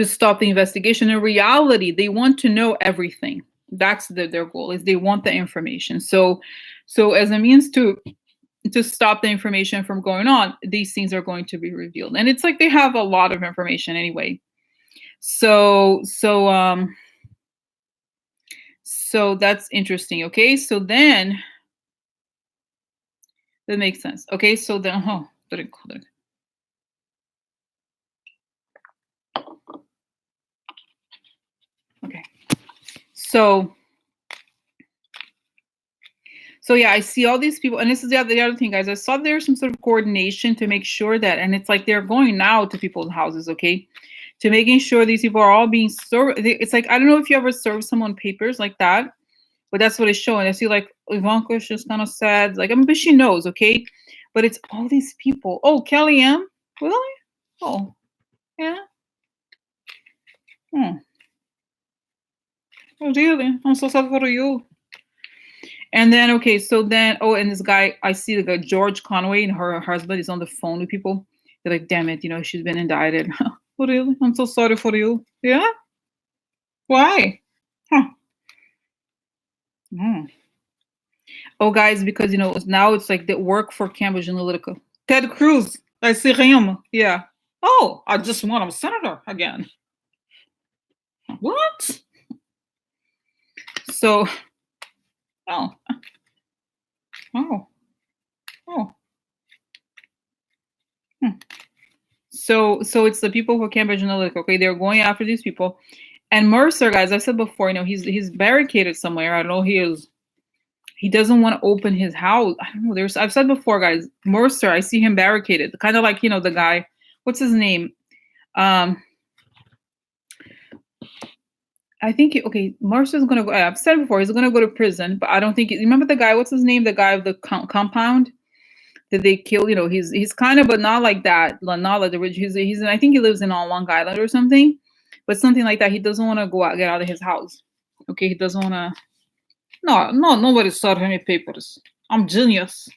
Speaker 1: stop the investigation. In reality, they want to know everything. That's their goal is they want the information. So as a means to stop the information from going on, these things are going to be revealed. And it's like they have a lot of information anyway. So that's interesting. Okay, so then that makes sense. Okay, so then okay. So yeah, I see all these people, and this is the other thing, guys. I saw there's some sort of coordination to make sure that, and it's like they're going now to people's houses, okay, to making sure these people are all being served. It's like I don't know if you ever served someone papers like that, but that's what it's showing. I see like Ivanka's just kind of sad, like but she knows, okay, but it's all these people. Oh, Kellyanne, really? Oh, yeah. Hmm. Oh, really? I'm so sad for you. And then okay, so then and this guy, I see the guy George Conway and her husband is on the phone with people. They're like, damn it, she's been indicted. Oh, really? I'm so sorry for you. Yeah? Why? Huh. Mm. Oh, guys, because now it's like the work for Cambridge Analytica. Ted Cruz. I see him. Yeah. Oh, I just want a senator again. What? So, oh, oh, oh. Hmm. So it's the people who Cambridge Analytica. Okay, they're going after these people. And Mercer, guys, I said before, he's barricaded somewhere. I don't know. He doesn't want to open his house. I don't know. I've said before, guys, Mercer, I see him barricaded, kind of like the guy. What's his name? I think okay, Mercer's gonna go. I've said before, he's gonna go to prison, but I don't think. Remember the guy? What's his name? The guy of the compound that they killed. He's kind of, but not like that. Not like the rich. He's. I think he lives in on Long Island or something, but something like that. He doesn't want to get out of his house. Okay, he doesn't want to. No, nobody saw any papers. I'm genius.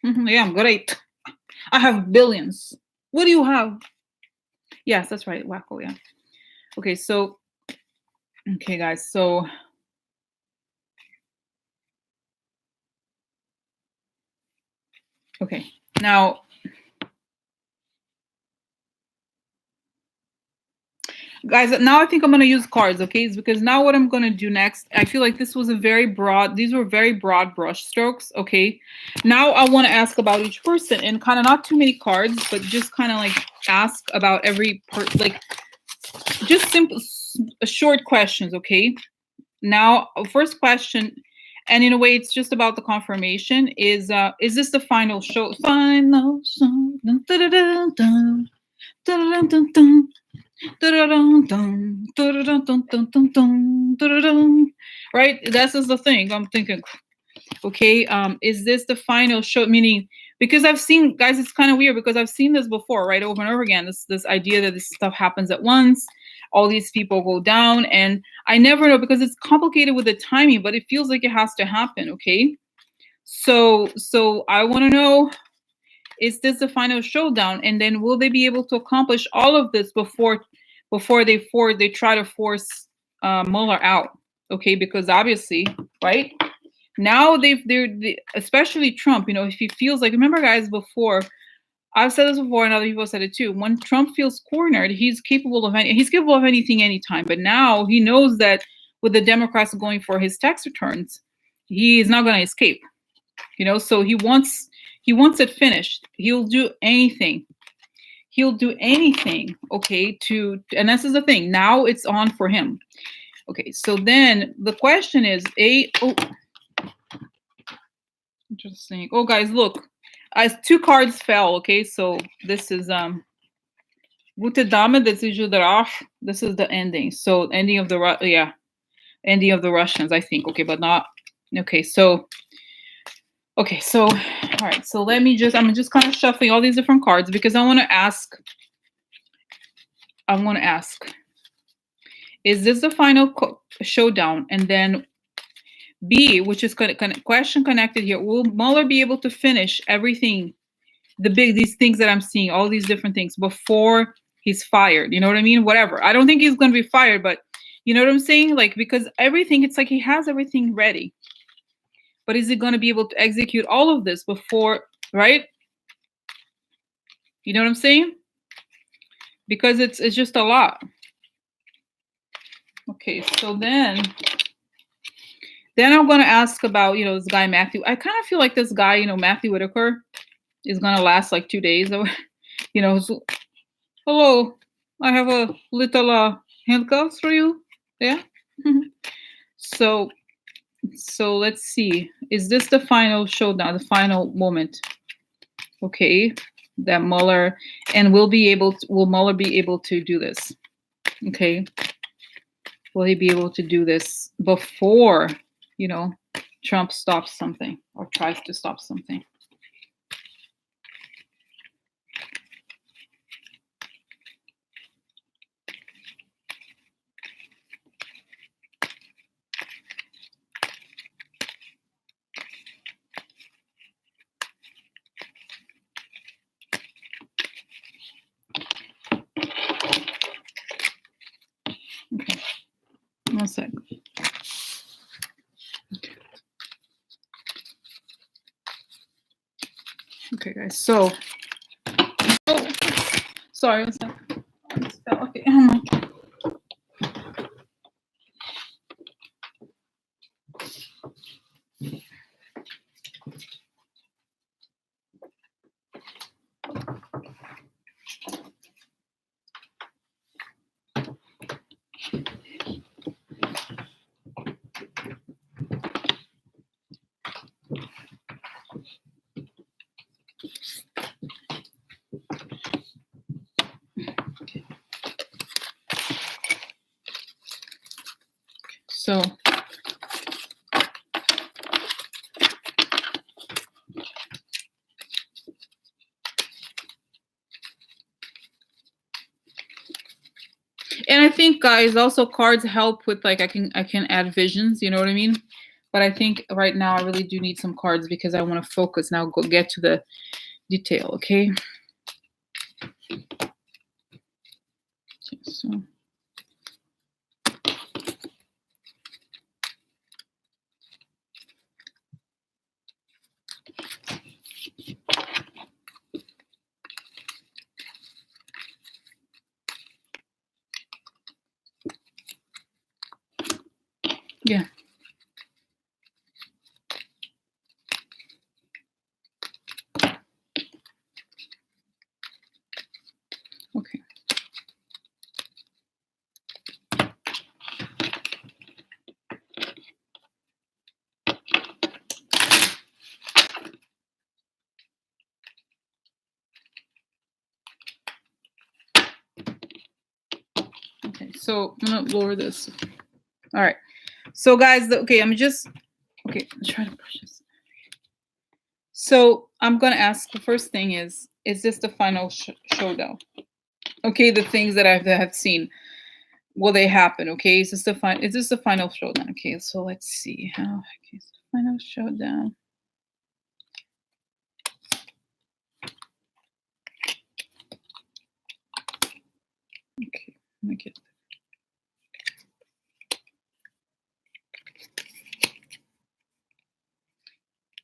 Speaker 1: Yeah, I'm great. I have billions. What do you have? Yes, that's right, Wacko. Yeah. Okay, so. Okay, guys. So. Okay, now. Guys, now I think I'm going to use cards, okay? It's because now what I'm going to do next, I feel like these were very broad brush strokes, okay? Now I want to ask about each person and kind of not too many cards, but just kind of like ask about every like just simple, short questions, okay? Now, first question, and in a way it's just about the confirmation, is this the final show? Final show. Dun, dun, dun, dun, dun, dun, dun, dun. Right, that's just the thing I'm thinking. Okay, is this the final show? Meaning, because I've seen, guys, it's kind of weird because I've seen this before, right, over and over again. This idea that this stuff happens at once, all these people go down, and I never know because it's complicated with the timing, but it feels like it has to happen. Okay, so I want to know, is this the final showdown? And then will they be able to accomplish all of this before they try to force Mueller out? Okay, because obviously, right now especially Trump. If he feels like, remember, guys, before I've said this before, and other people said it too. When Trump feels cornered, he's capable of anything, anytime. But now he knows that with the Democrats going for his tax returns, he is not going to escape. So he wants it finished. He'll do anything. Okay, and this is the thing. Now it's on for him. Okay, so then the question is, interesting. Oh, guys, look, as two cards fell. Okay, so this is Gute Dame, this is this is the ending. So ending of the ending of the Russians, I think. Okay, but not okay. So all right. So I'm just kind of shuffling all these different cards because I want to ask. Is this the final showdown? And then B, which is question connected here. Will Mueller be able to finish everything, these things that I'm seeing, all these different things before he's fired? You know what I mean? Whatever. I don't think he's going to be fired, but you know what I'm saying? Like, because everything, it's like he has everything ready. But is he going to be able to execute all of this before, right? You know what I'm saying? Because it's just a lot. Okay, so then I'm going to ask about, this guy, Matthew. I kind of feel like this guy, Matthew Whitaker, is going to last like 2 days. So, hello, I have a little handcuffs for you. Yeah. So let's see. Is this the final showdown, the final moment? Okay, that Mueller, and will Mueller be able to do this? Okay. Will he be able to do this before, Trump stops something or tries to stop something? Okay. 1 sec. Okay, guys. So, sorry. 1 sec. Okay. Oh my God. So and I think, guys, also cards help with, like, I can add visions, you know what I mean? But I think right now I really do need some cards because I want to focus now, go get to the detail, okay? Okay, so yeah. Okay. Okay, so I'm gonna lower this. All right. So, guys, okay, I'm just okay. I'm trying to push this. So I'm gonna ask. The first thing is this the final showdown? Okay, the things that have seen, will they happen? Okay, is this the final showdown? Okay, so let's see how. Okay, so final showdown. Okay, let me get.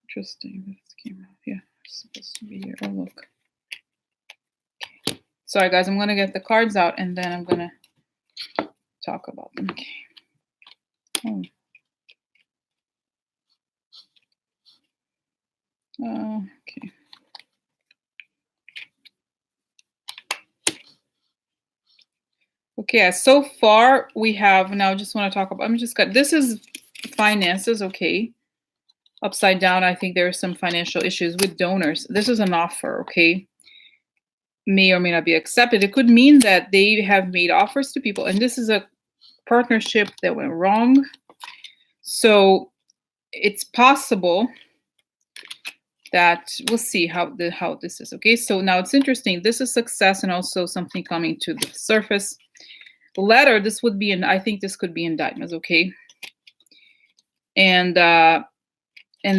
Speaker 1: Interesting. This came out. Yeah, it's supposed to be here. Oh, look. Okay. Sorry, guys. I'm gonna get the cards out and then I'm gonna talk about them. Okay. Oh. Okay. Okay. So far we have now. I just want to talk about. I'm just got. This is finances. Okay. Upside down. I think there are some financial issues with donors. This is an offer. Okay. May or may not be accepted. It could mean that they have made offers to people, and this is a partnership that went wrong. So it's possible that we'll see how this is. Okay, so now it's interesting. This is success and also something coming to the surface. The letter, this would be I think this could be indictments. Okay, and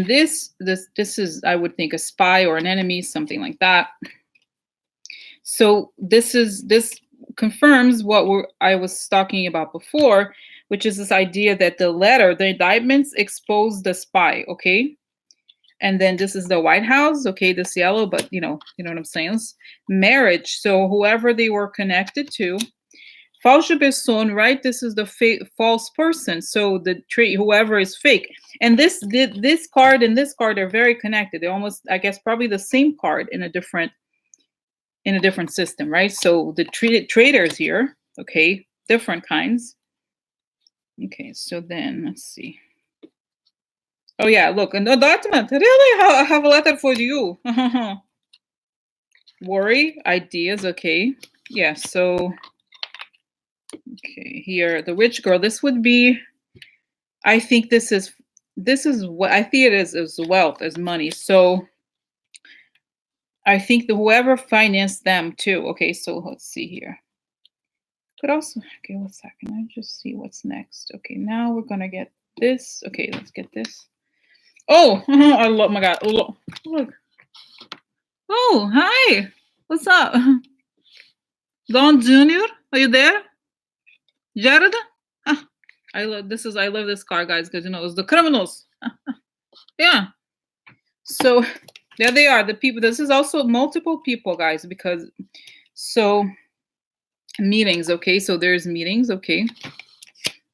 Speaker 1: this is, I would think, a spy or an enemy, something like that. So this confirms what I was talking about before, which is this idea that the letter, the indictments expose the spy. Okay. And then this is the White House. Okay, this yellow, but you know what I'm saying. It's marriage. So whoever they were connected to, falsche Person, right? This is the false person. So the whoever is fake. And this card and this card are very connected. They're almost, I guess, probably the same card in a different system, right? So the traders here, okay, different kinds. Okay, so then let's see. Oh yeah, look, an indictment. Really, I have a letter for you. Worry, ideas, okay. Yeah, so okay, here the witch girl. This would be, I think this is what I see it as wealth, as money. So I think whoever financed them too. Okay, so let's see here. Could also, okay, 1 second. I just see what's next. Okay, now we're gonna get this. Okay, let's get this. Oh, I love, my God, look. Oh, hi. What's up? Don Jr., are you there? Jared? Ah, I love this car, guys, because it's the criminals. Yeah. So there they are, the people. This is also multiple people, guys, because so meetings, okay. So there's meetings, okay.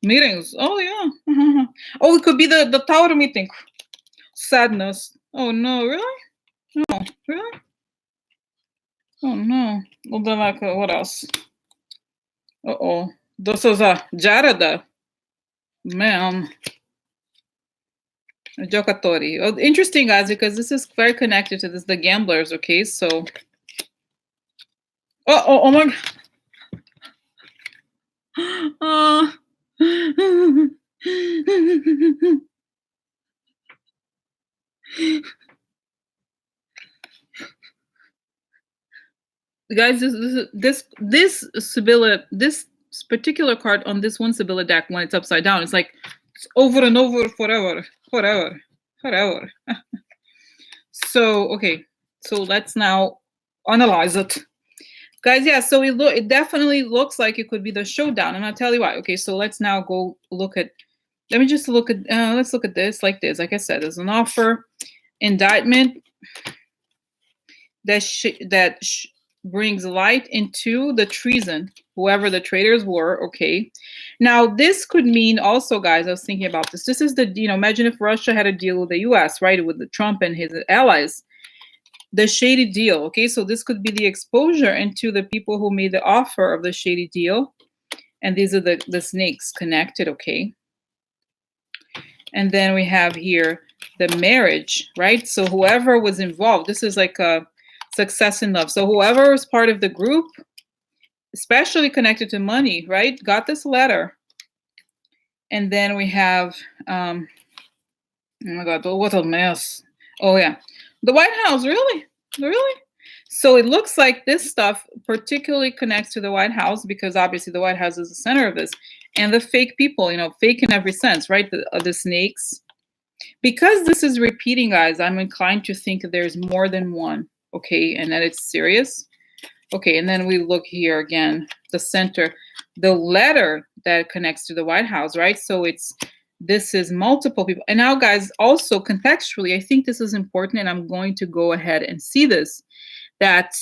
Speaker 1: Meetings. Oh yeah. Oh, it could be the tower meeting. Sadness. Oh no, really? No, really? Oh no. Well then, like, what else? Uh-oh. This is a Jarada. Man. Giocatori. Oh, interesting, guys, because this is very connected to this, the gamblers, okay? So oh my God. Guys, this Sibylla, this particular card on this one Sibylla deck, when it's upside down, it's like it's over and over forever, forever, forever. So okay, so let's now analyze it, guys. Yeah, so it definitely looks like it could be the showdown, and I'll tell you why. Okay, so let's now go look at. Let me just look at. Let's look at this like this. Like I said, there's an offer, indictment that brings light into the treason, whoever the traitors were. Okay, now this could mean also, guys, I was thinking about this. This is the, imagine if Russia had a deal with the US, right, with the Trump and his allies, the shady deal. Okay, so this could be the exposure into the people who made the offer of the shady deal, and these are the snakes connected. Okay, and then we have here the marriage, right? So whoever was involved, this is like a success in love. So whoever was part of the group, especially connected to money, right, got this letter. And then we have, oh my God, what a mess. Oh yeah, the White House, really? Really? So it looks like this stuff particularly connects to the White House, because obviously the White House is the center of this. And the fake people, fake in every sense, right? The snakes. Because this is repeating, guys, I'm inclined to think there's more than one, okay, and that it's serious. Okay, and then we look here again, the center, the letter that connects to the White House, right? So this is multiple people. And now, guys, also contextually, I think this is important, and I'm going to go ahead and see this, that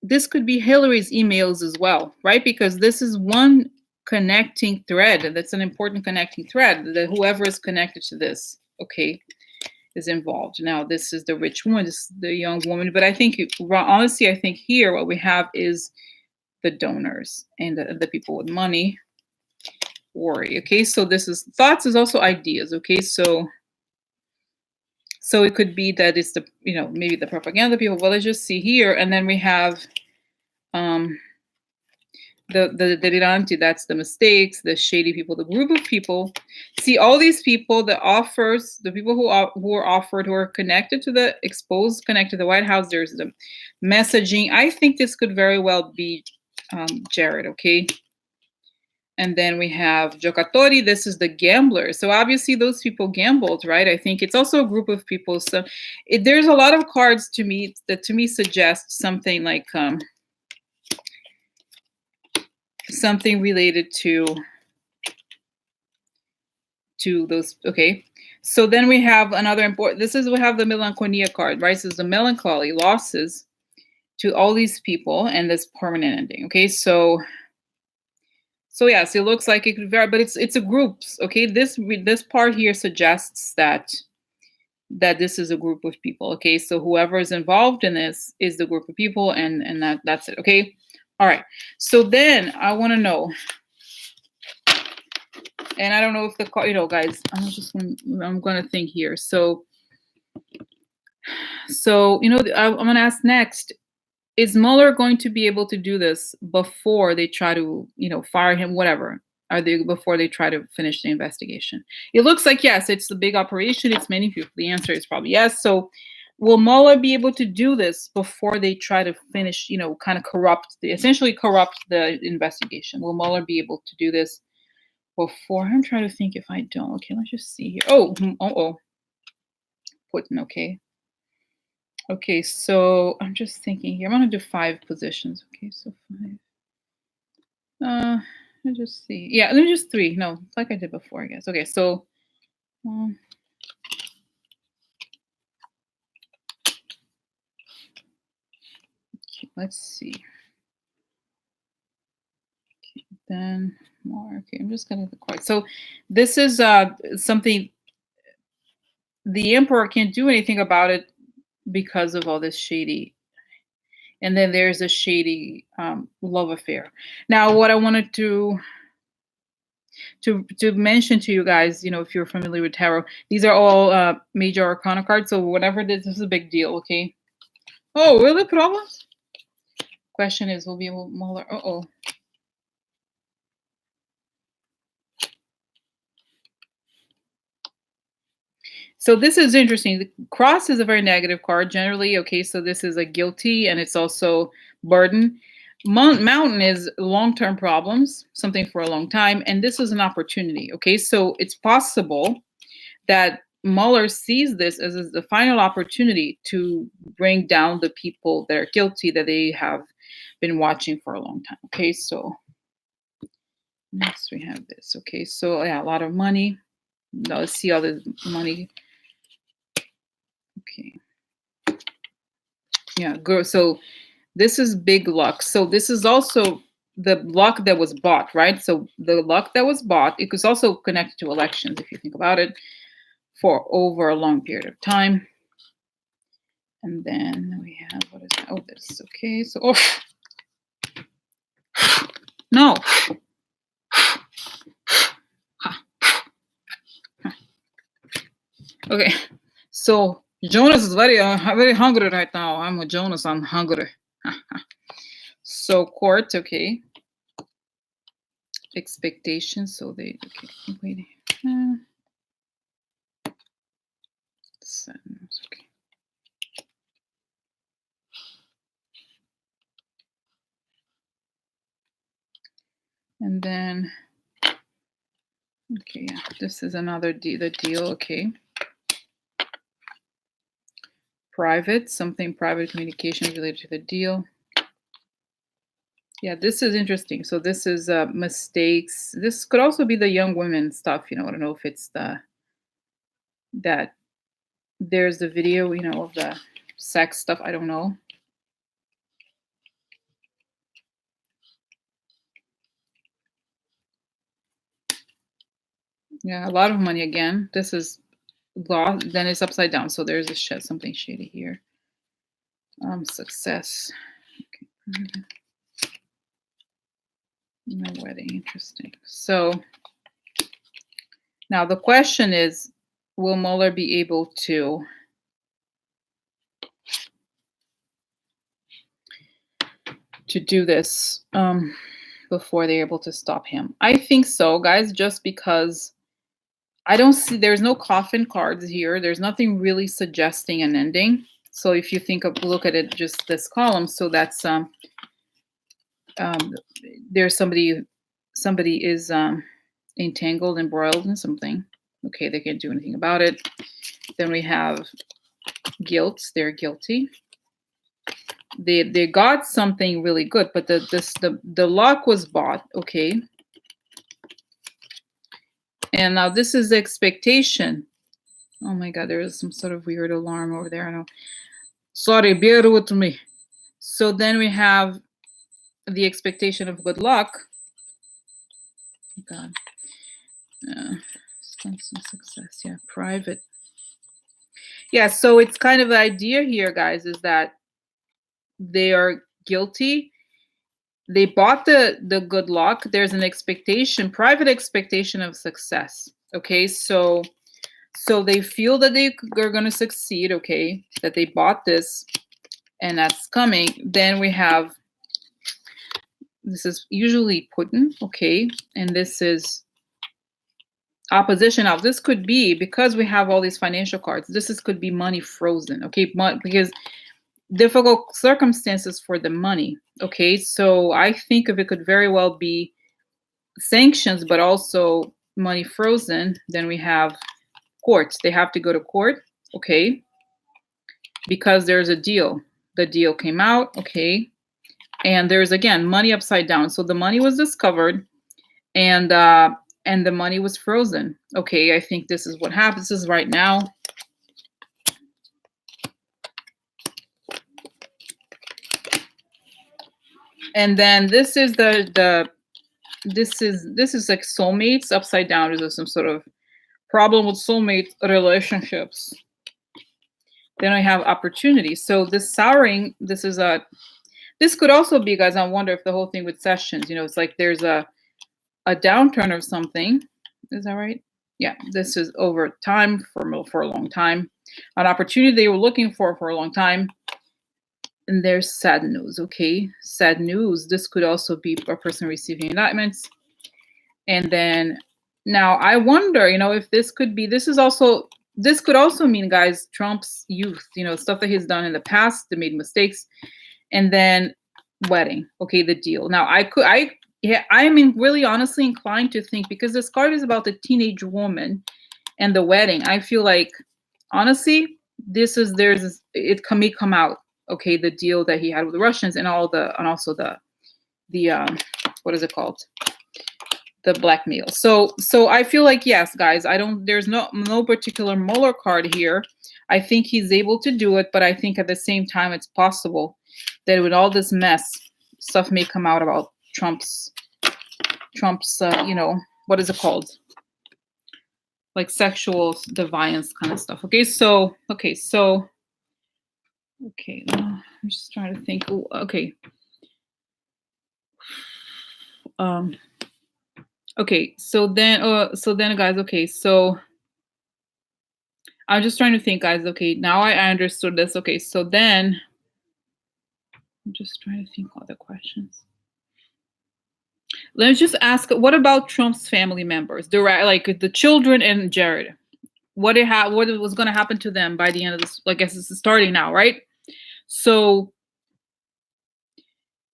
Speaker 1: this could be Hillary's emails as well, right? Because this is one connecting thread. That's an important connecting thread, that whoever is connected to this, okay, is involved. Now, this is the rich woman, this is the young woman. But I think, honestly, I think here what we have is the donors and the people with money. Worry. Okay, so this is thoughts, is also ideas. Okay, so it could be that it's the, maybe the propaganda people. Well, let's just see here. And then we have the deliranti, that's the mistakes, the shady people, the group of people. See, all these people, the offers, the people who are offered, who are connected to the exposed, connected to the White House. There's the messaging. I think this could very well be Jared. Okay. And then we have Giocatori. This is the gambler. So obviously those people gambled, right? I think it's also a group of people. So there's a lot of cards to me that suggest something like something related to those. Okay. So then we have another important, we have the melancholia card, right? So it's the melancholy, losses to all these people, and this permanent ending. Okay. So yes, it looks like it could vary, but it's a groups. Okay. This part here suggests that this is a group of people. Okay. So whoever is involved in this is the group of people, and that's it. Okay. All right. So then I want to know, and I don't know if guys, I'm going to think here. So I'm going to ask next, is Mueller going to be able to do this before they try to, fire him, whatever? Before they try to finish the investigation? It looks like yes, it's a big operation. It's many people. The answer is probably yes. So will Mueller be able to do this before they try to finish, kind of essentially corrupt the investigation? Will Mueller be able to do this before? I'm trying to think if I don't. Okay, let's just see here. Oh, Putin. Okay, so I'm just thinking here. I'm gonna do 5 positions. Okay, so 5. Let's just see. Yeah, let me just 3. No, like I did before, I guess. Okay, so okay, let's see. Okay, then more. Okay, I'm just gonna quite. So this is something the emperor can't do anything about it because of all this shady. And then there's a shady love affair. Now, what I wanted to mention to you guys, if you're familiar with tarot, these are all major arcana cards. So whatever this is a big deal. Okay. Oh, really? Problems? Question is, will be able Mueller? So this is interesting. The cross is a very negative card generally. Okay, so this is a guilty and it's also burden. Mountain is long-term problems, something for a long time, and this is an opportunity. Okay, so it's possible that Mueller sees this as the final opportunity to bring down the people that are guilty that they have been watching for a long time. Okay, so next we have this. Okay, so yeah, a lot of money. Now let's see all this money. Okay. Yeah, girl. So this is big luck. So this is also the luck that was bought, right? So the luck that was bought, it was also connected to elections, if you think about it, for over a long period of time. And then we have, what is that? Oh, this. Okay, so, oh, no. Okay, so Jonas is very hungry right now. I'm with Jonas, I'm hungry. So court, okay. Expectations, so they, okay, wait. Okay. And then, okay, yeah, this is another the deal, okay. Private, something private communications related to the deal. Yeah, this is interesting. So this is mistakes. This could also be the young women stuff. I don't know if it's that there's the video, of the sex stuff. I don't know. Yeah, a lot of money again. This is lost. Then it's upside down. So there's something shady here. Success. Okay. No wedding. Interesting. So now the question is, will Mueller be able to do this before they're able to stop him? I think so, guys, just because I don't see, there's no coffin cards here. There's nothing really suggesting an ending. So if you look at it, just this column, so that's there's somebody is entangled, embroiled in something. Okay, they can't do anything about it. Then we have guilt. They're guilty. They got something really good, but the luck was bought. Okay. And now this is the expectation. Oh my God, there is some sort of weird alarm over there. I know. Sorry, bear with me. So then we have the expectation of good luck. Oh God. Success. Yeah, private. Yeah, so it's kind of the idea here, guys, is that they are guilty. They bought the good luck. There's an expectation, private expectation of success. Okay, so they feel that they are going to succeed. Okay, that they bought this, and that's coming. Then we have, this is usually Putin. Okay, and this is opposition. Now this could be, because we have all these financial cards, could be money frozen. Okay, because difficult circumstances for the money. Okay, so I think if it could very well be sanctions, but also money frozen. Then we have courts. They have to go to court. Okay, because there's a deal. The deal came out. Okay, and there's again money upside down. So the money was discovered, and the money was frozen. Okay, I think this is what happens. This is right now. And then this is this is like soulmates upside down. Is some sort of problem with soulmate relationships. Then I have opportunity. So this souring, this could also be, guys, I wonder if the whole thing with sessions, it's like there's a downturn or something. Is that right? Yeah, this is over time for a long time. An opportunity they were looking for a long time. And there's sad news. Okay, sad news. This could also be a person receiving indictments. And then now I wonder, if this could be, this is also this could also mean, guys, Trump's youth, stuff that he's done in the past, that made mistakes, and then wedding. Okay, the deal. Now, yeah, I'm really honestly inclined to think, because this card is about the teenage woman and the wedding. I feel like, honestly, it may come out. Okay, the deal that he had with the Russians, and also the what is it called? The blackmail. So I feel like, yes, guys, there's no particular Mueller card here. I think he's able to do it, but I think at the same time it's possible that with all this mess, stuff may come out about Trump's what is it called? Like sexual deviance kind of stuff. I'm just trying to think. Okay. Okay, so then, guys, okay, so I'm just trying to think, guys. Okay, now I understood this. Okay, so then I'm just trying to think other questions. Let's just ask, what about Trump's family members, like the children and Jared? What was going to happen to them by the end of this? I guess this is starting now, right? So,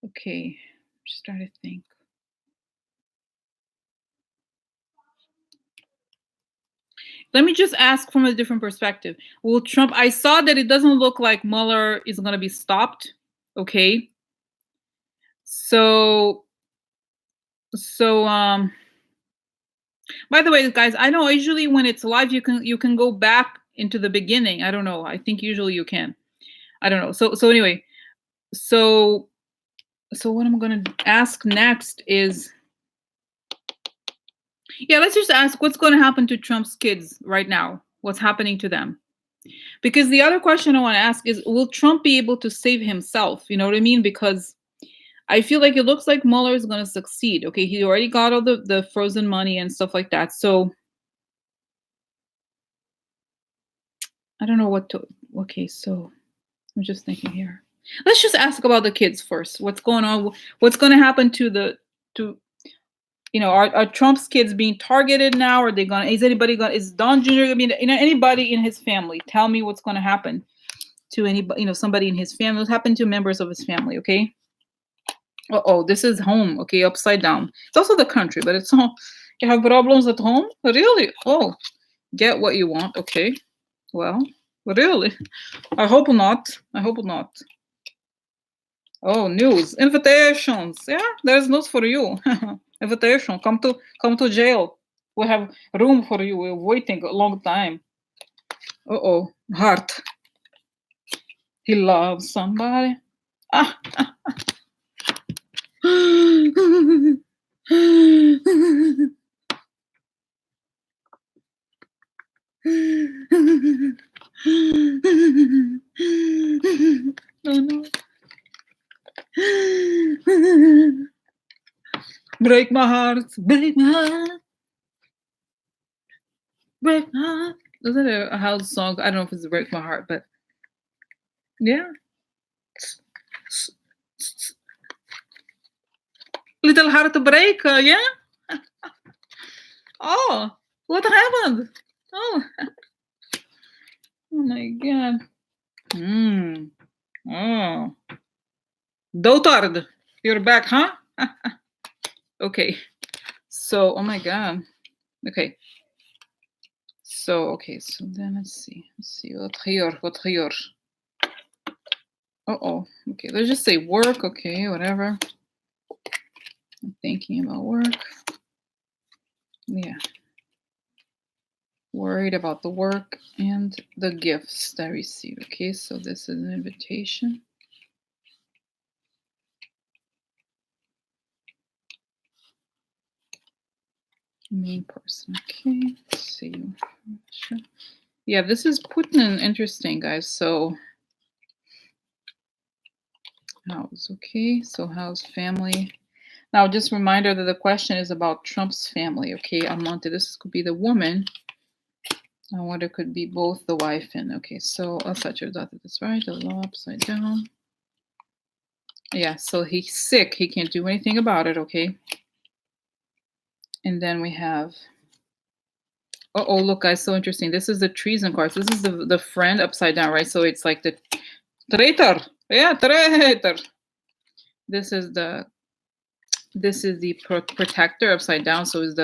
Speaker 1: okay, just trying to think. Let me just ask from a different perspective. Will Trump? I saw that it doesn't look like Mueller is going to be stopped. Okay. So, by the way, guys, I know usually when it's live, you can go back into the beginning. I don't know. I think usually you can. I don't know. So anyway, so what I'm gonna ask next is, yeah, let's just ask what's going to happen to Trump's kids right now. What's happening to them? Because the other question I want to ask is, will Trump be able to save himself? You know what I mean? Because I feel like it looks like Mueller is going to succeed. Okay, he already got all the frozen money and stuff like that. So I don't know what to. Okay, so I'm just thinking here. Let's just ask about the kids first. What's going on? What's going to happen to are Trump's kids being targeted now? Are they going? Is anybody going? Is Don Jr. going to be? Anybody in his family? Tell me what's going to happen to anybody. Somebody in his family. What's happened to members of his family? Okay. Oh, this is home. Okay, upside down. It's also the country, but it's home. You have problems at home? Really? Oh, get what you want. Okay. Well, really? I hope not. I hope not. Oh, news. Invitations. Yeah, there's news for you. Invitation. Come to jail. We have room for you. We're waiting a long time. Uh-oh. Heart. He loves somebody. Ah. Oh no. Break my heart. Break my heart. Break my heart. Is that a house song? I don't know if it's Break My Heart, but yeah. Little heart to break, yeah? Oh, what happened? Oh. Oh my god. Oh. Dotard, you're back, huh? Okay. So, oh my god. Okay. So then let's see. What here? Uh-oh. Okay, let's just say work. Okay, whatever. I'm thinking about work. Yeah. Worried about the work and the gifts that I received. Okay, so this is an invitation. Main person. Okay, let's see. Yeah, this is Putin. Interesting, guys. So house. Okay, so house, family. Now, just a reminder that the question is about Trump's family. Okay, Amante. This could be the woman. I wonder, could be both the wife and. Okay, so I'll set your daughter. That's right. The law upside down. Yeah, so he's sick. He can't do anything about it. Okay. And then we have. Oh, look, guys, so interesting. This is the treason cards. This is the friend upside down, right? So it's like the traitor. Yeah, traitor. This is the protector upside down. So is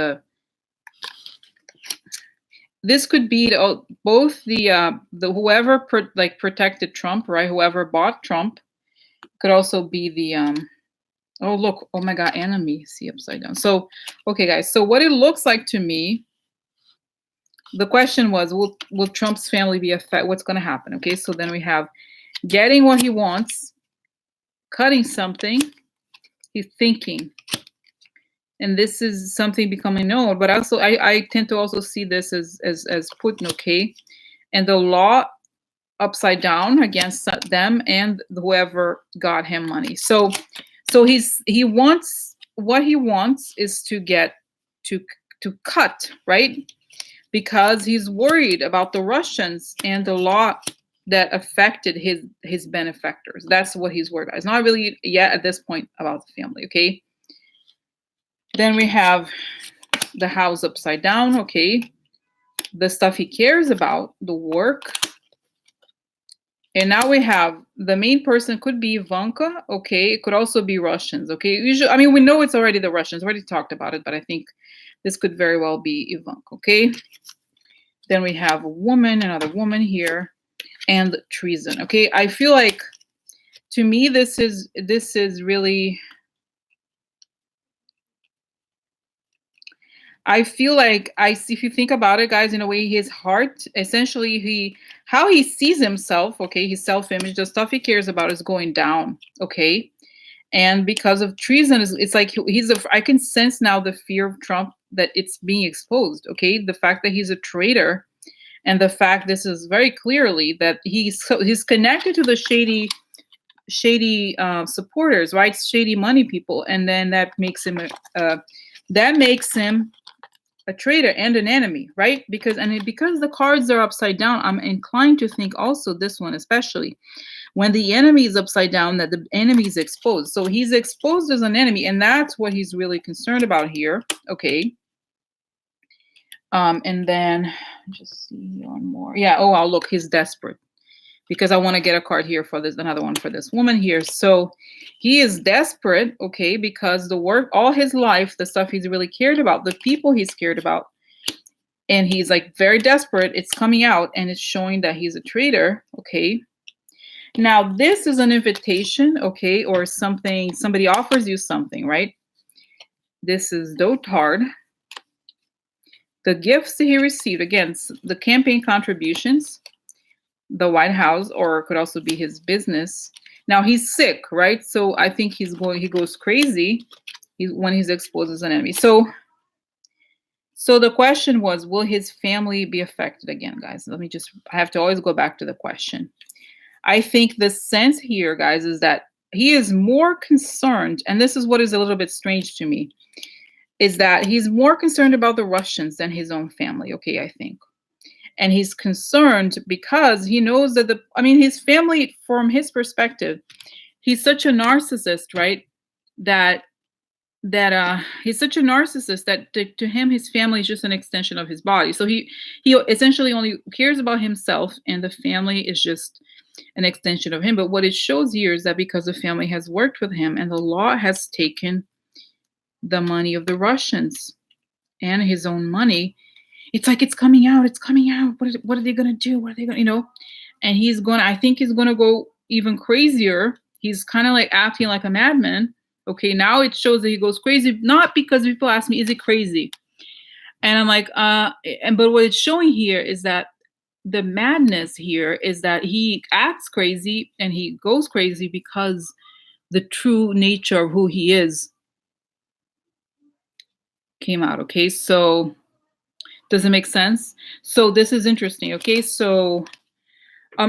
Speaker 1: this could be both the whoever protected Trump, right? Whoever bought Trump could also be the oh look, oh my god, enemy. See upside down. So okay, guys. So what it looks like to me, the question was, will Trump's family be affected? What's going to happen? Okay, so then we have getting what he wants, cutting something, he's thinking, and this is something becoming known. But also, I tend to also see this as Putin, okay, and the law upside down against them and whoever got him money. So he wants, what he wants is to get to cut, right? Because he's worried about the Russians and the law that affected his benefactors. That's what he's worried about. It's not really yet at this point about the family, okay? Then we have the house upside down, okay? The stuff he cares about, the work. And now we have the main person could be Ivanka, okay? It could also be Russians, okay? Usually, I mean, we know it's already the Russians. We already talked about it, but I think this could very well be Ivanka, okay? Then we have a woman, another woman here, and treason. Okay, I feel like, to me, this is really. I feel like if you think about it, guys, in a way, his heart, essentially, how he sees himself. Okay, his self-image, the stuff he cares about, is going down. Okay, and because of treason, it's like I can sense now the fear of Trump that it's being exposed. Okay, the fact that he's a traitor. And the fact, this is very clearly that he's connected to the shady supporters, right? Shady money people, and then that makes him a traitor and an enemy, right? Because the cards are upside down, I'm inclined to think also this one, especially when the enemy is upside down, that the enemy is exposed. So he's exposed as an enemy, and that's what he's really concerned about here. Okay. And then just see one more. Yeah. Oh, wow. Look, he's desperate because I want to get a card here for this, another one for this woman here. So he is desperate, okay, because the work, all his life, the stuff he's really cared about, the people he's cared about, and he's like very desperate. It's coming out and it's showing that he's a traitor, okay. Now this is an invitation, okay, or something, somebody offers you something, right? This is Dotard. The gifts that he received, again, the campaign contributions, the White House, or it could also be his business. Now he's sick, right? So I think he goes crazy when he's exposed as an enemy. So the question was, will his family be affected again, guys? I have to always go back to the question. I think the sense here, guys, is that he is more concerned, and this is what is a little bit strange to me, is that he's more concerned about the Russians than his own family, okay, I think. And he's concerned because he knows that his family, from his perspective, he's such a narcissist, right? That he's such a narcissist that to him, his family is just an extension of his body. So he essentially only cares about himself, and the family is just an extension of him. But what it shows here is that because the family has worked with him and the law has taken the money of the Russians and his own money, it's like it's coming out. What are they gonna do? What are they gonna, And I think he's gonna go even crazier. He's kind of like acting like a madman. Okay, now it shows that he goes crazy, not because people ask me, is it crazy? And I'm like, but what it's showing here is that the madness here is that he acts crazy and he goes crazy because the true nature of who he is came out. Okay, so does it make sense? So this is interesting. Okay, so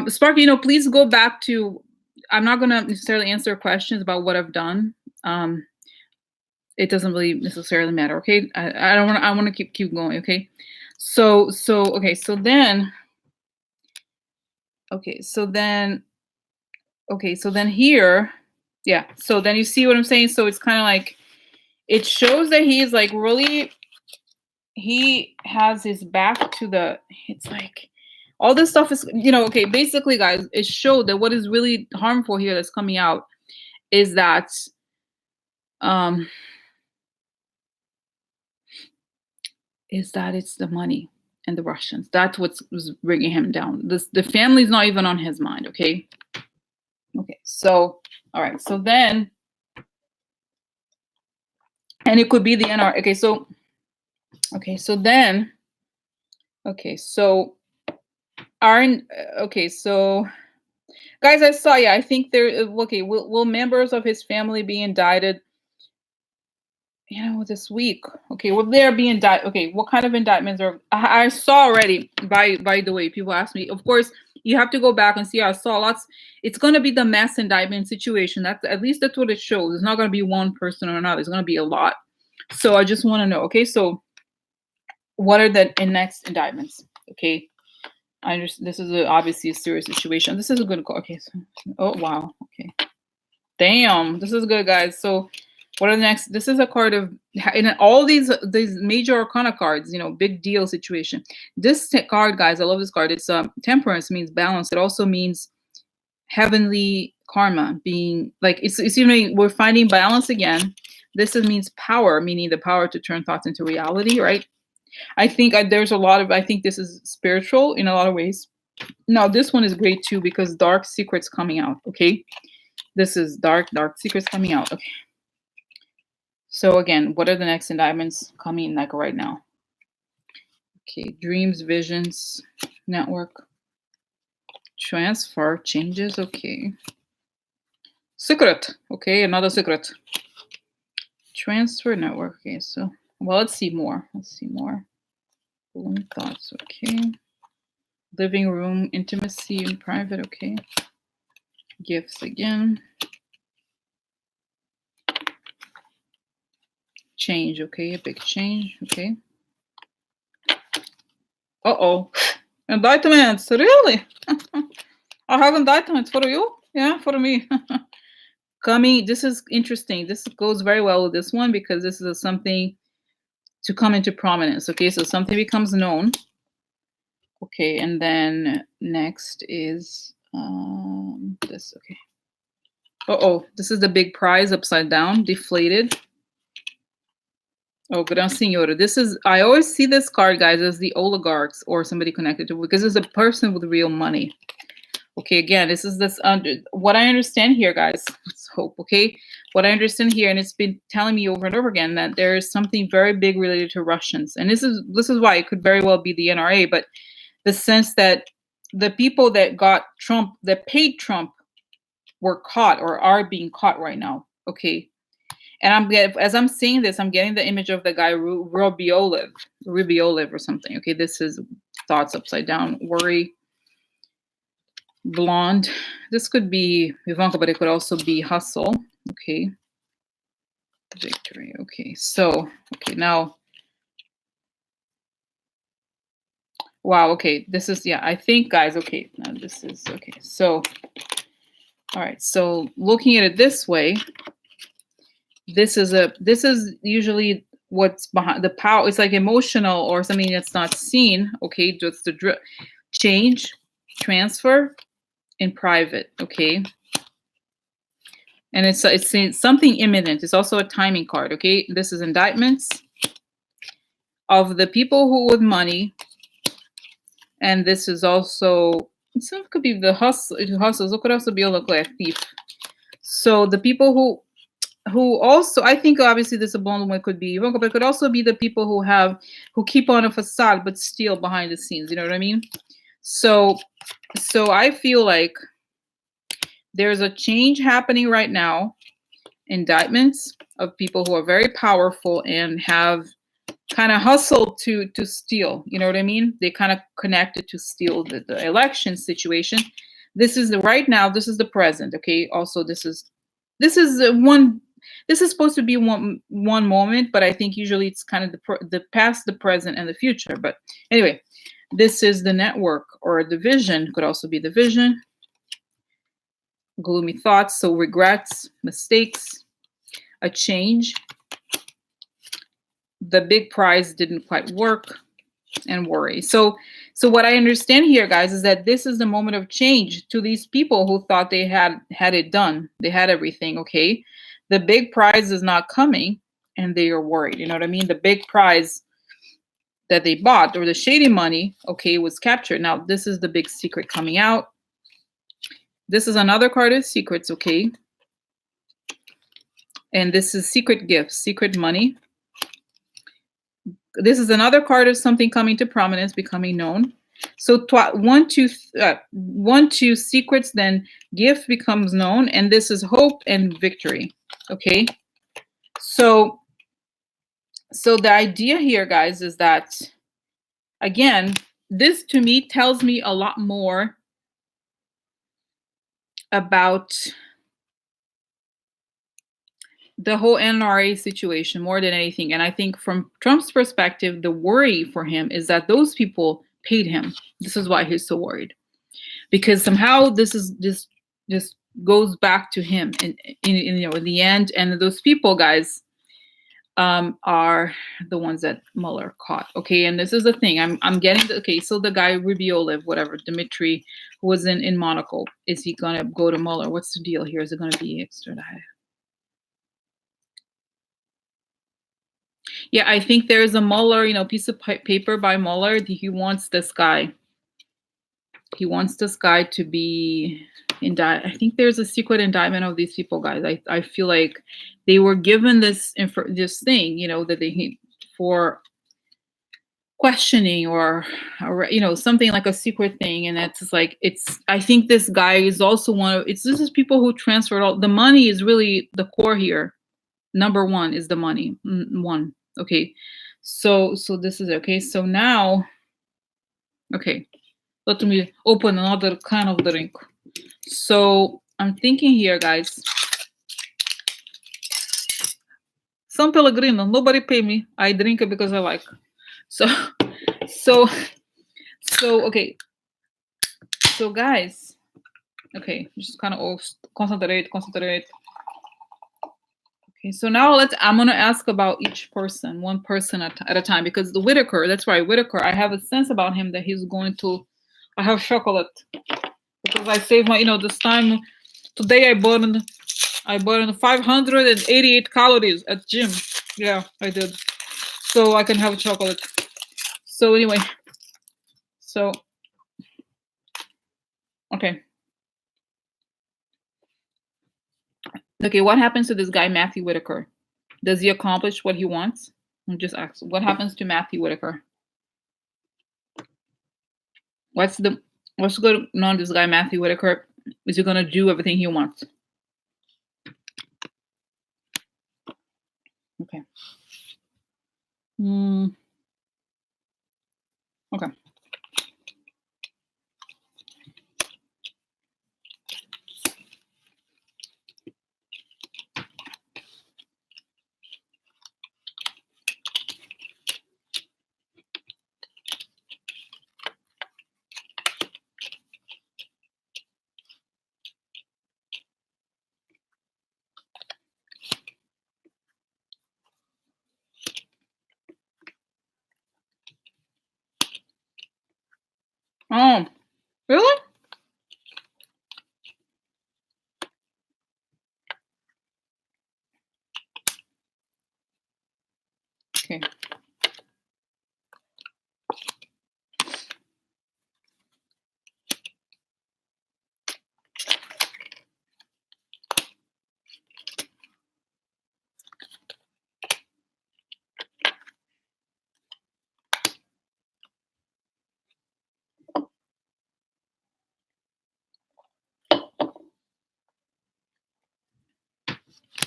Speaker 1: Sparky, please go back to, I'm not going to necessarily answer questions about what I've done. It doesn't really necessarily matter. Okay, I don't want to. I want to keep going. Okay, so then here, yeah. So then you see what I'm saying. So it's kind of like it shows that he's like really he has his back to the, it's like all this stuff is, you know, okay, basically guys, it showed that what is really harmful here that's coming out is that um it's the money and the Russians. That's what's was bringing him down. This the family's not even on his mind. Okay. Okay. So all right. So then, and it could be the NR. Okay. So okay. So then, okay. So aren't okay. So guys, I saw. Yeah, I think there. Okay. Will members of his family be indicted? You know, this week. Okay, well, they're being indicted. Okay, what kind of indictments are? I saw already. By the way, people ask me. Of course, you have to go back and see. I saw lots. It's going to be the mass indictment situation. That's at least that's what it shows. It's not going to be one person or another. It's going to be a lot. So I just want to know. Okay, so what are the next indictments? Okay, I understand. This is obviously a serious situation. This is a good call. Okay, so oh wow. Okay, damn, this is good, guys. So what are the next? This is a card of in all these major arcana cards, you know, big deal situation. This card, guys, I love this card. It's temperance means balance. It also means heavenly karma, being like it's even we're finding balance again. This means power, meaning the power to turn thoughts into reality, right? I think there's a lot of I think this is spiritual in a lot of ways. Now this one is great too because dark secrets coming out. Okay, this is dark secrets coming out. Okay. So again, what are the next indictments coming like right now? Okay, dreams, visions, network, transfer, changes. Okay, secret. Okay, another secret. Transfer network. Okay, so well, let's see more. Let's see more. Balloon thoughts. Okay, living room, intimacy, and private. Okay, gifts again. Change. Okay, a big change. Okay. Uh-oh. Indictments. Really? I have indictments for you? Yeah, for me. Coming, this is interesting. This goes very well with this one because this is something to come into prominence. Okay, so something becomes known. Okay, and then next is this. Okay. Uh-oh, this is the big prize upside down, deflated. Oh, gran signora. This is, I always see this card, guys, as the oligarchs or somebody connected to, because it's a person with real money. Okay, again, this is this under what I understand here, guys. Let's hope, okay? What I understand here, and it's been telling me over and over again that there is something very big related to Russians, and this is why it could very well be the NRA, but the sense that the people that got Trump, that paid Trump, were caught or are being caught right now. Okay, and as I'm seeing this, I'm getting the image of the guy Rubiolev or something. Okay, this is thoughts upside down, worry. Blonde. This could be Ivanka, but it could also be hustle. Okay. Victory. Okay. So, okay, now. Wow. Okay. This is, yeah, I think, guys, okay. Now this is, okay. So, all right. So, looking at it this way, this is usually what's behind the power. It's like emotional or something that's not seen. Okay. Just the change, transfer, in private, okay? And it's saying something imminent. It's also a timing card, okay? This is indictments of the people who with money, and this is also, it could be the hustles. It could also be like a thief. So the people who also, I think obviously this blonde one could be Ivanka, but it could also be the people who keep on a facade but steal behind the scenes. You know what I mean? So I feel like there's a change happening right now. Indictments of people who are very powerful and have kind of hustled to steal. You know what I mean? They kind of connected to steal the election situation. This is the right now. This is the present. Okay. Also, this is one. This is supposed to be one moment, but I think usually it's kind of the past, the present, and the future. But anyway, this is the network or the vision. Could also be the vision. Gloomy thoughts, so regrets, mistakes, a change. the big prize didn't quite work, and worry. So what I understand here, guys, is that this is the moment of change to these people who thought they had it done. They had everything, okay? The big prize is not coming and they are worried. You know what I mean? The big prize that they bought, or the shady money, okay, was captured. Now, this is the big secret coming out. This is another card of secrets, okay? And this is secret gifts, secret money. This is another card of something coming to prominence, becoming known. So one, two secrets, then gift becomes known, and this is hope and victory. Okay. So the idea here, guys, is that, again, this to me tells me a lot more about the whole NRA situation more than anything. And I think from Trump's perspective, the worry for him is that those people paid him. This is why he's so worried, because somehow this goes back to him in the end. And those people, guys, are the ones that Mueller caught. Okay, and this is the thing. I'm getting okay. So the guy Rubiolev, whatever, Dmitry, who was in Monaco, is he gonna go to Mueller? What's the deal here? Is it gonna be extradited? Yeah, I think there's a Mueller, piece of paper by Mueller. He wants this guy. He wants this guy to be indicted. I think there's a secret indictment of these people, guys. I feel like they were given this thing, that they for questioning or something like a secret thing, and it's like I think this guy is also one of this is people who transferred all the money is really the core here. Number one is the money. One. Okay, so this is okay. So now, okay, let me open another kind of drink. So I'm thinking here, guys. San Pellegrino, nobody pay me. I drink it because I like. So okay. So guys, okay, just kind of concentrate. Okay, so now I'm gonna ask about each person, one person at a time, because the Whitaker, that's right, Whitaker, I have a sense about him that he's going to, I have chocolate, because I saved my, this time, today I burned 588 calories at gym. Yeah, I did. So I can have chocolate. So anyway, okay. Okay, what happens to this guy, Matthew Whitaker? Does he accomplish what he wants? I'm just asking. What happens to Matthew Whitaker? What's going on this guy, Matthew Whitaker? Is he gonna do everything he wants? Okay. Okay. Oh, really? Okay.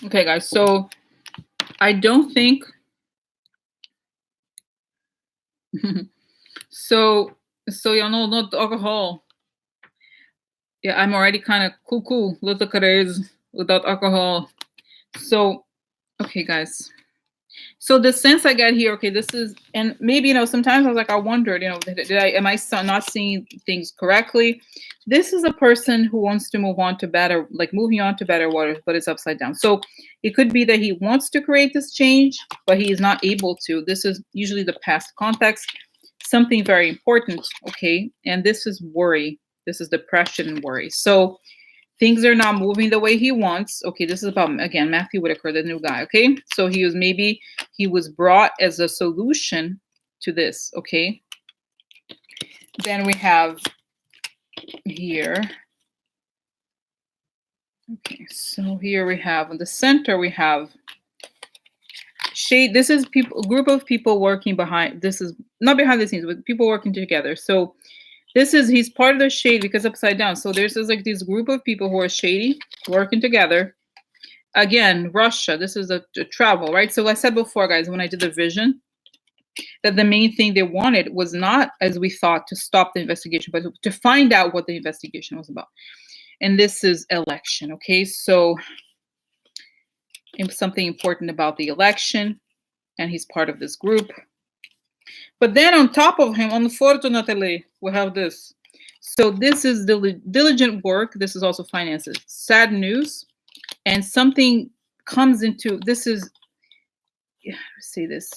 Speaker 1: Okay, guys. So I don't think. So not alcohol. Yeah, I'm already kind of cool. Look at it without alcohol. So, okay, guys. So the sense I get here, okay, this is, and maybe, sometimes I was like, I wondered, am I not seeing things correctly? This is a person who wants to move on to better, like moving on to better waters, but it's upside down. So it could be that he wants to create this change, but he is not able to. This is usually the past context, something very important, okay? And this is worry. This is depression and worry. So things are not moving the way he wants. Okay, this is about, again, Matthew Whitaker, the new guy. Okay, so he was brought as a solution to this. Okay, then we have here. Okay, so here we have in the center we have shade. This is people, a group of people working behind. This is not behind the scenes, but people working together. So he's part of the shade because upside down. So there's like this group of people who are shady working together. Again, Russia, this is a travel, right? So I said before, guys, when I did the vision, that the main thing they wanted was not, as we thought, to stop the investigation, but to find out what the investigation was about. And this is election, okay? So something important about the election, and he's part of this group. But then on top of him, unfortunately, we have this. So this is diligent work. This is also finances. Sad news. And something comes into, this is, say this.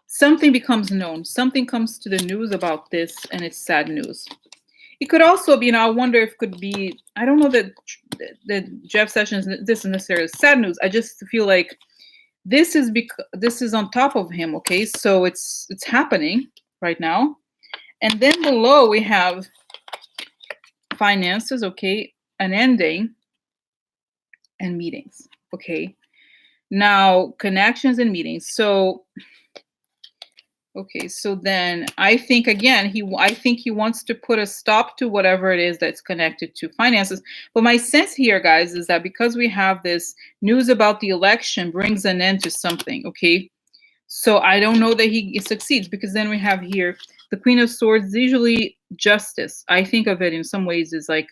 Speaker 1: Something becomes known. Something comes to the news about this, and it's sad news. It could also be, I wonder if it could be, I don't know that Jeff Sessions, this is necessarily sad news. I just feel like this is on top of him, okay? So it's happening right now. And then below we have finances, okay? An ending and meetings, okay? Now, connections and meetings. So, okay, so then I think, again, I think he wants to put a stop to whatever it is that's connected to finances. But my sense here, guys, is that because we have this news about the election brings an end to something, okay? So I don't know that he succeeds, because then we have here the Queen of Swords, usually justice. I think of it in some ways as like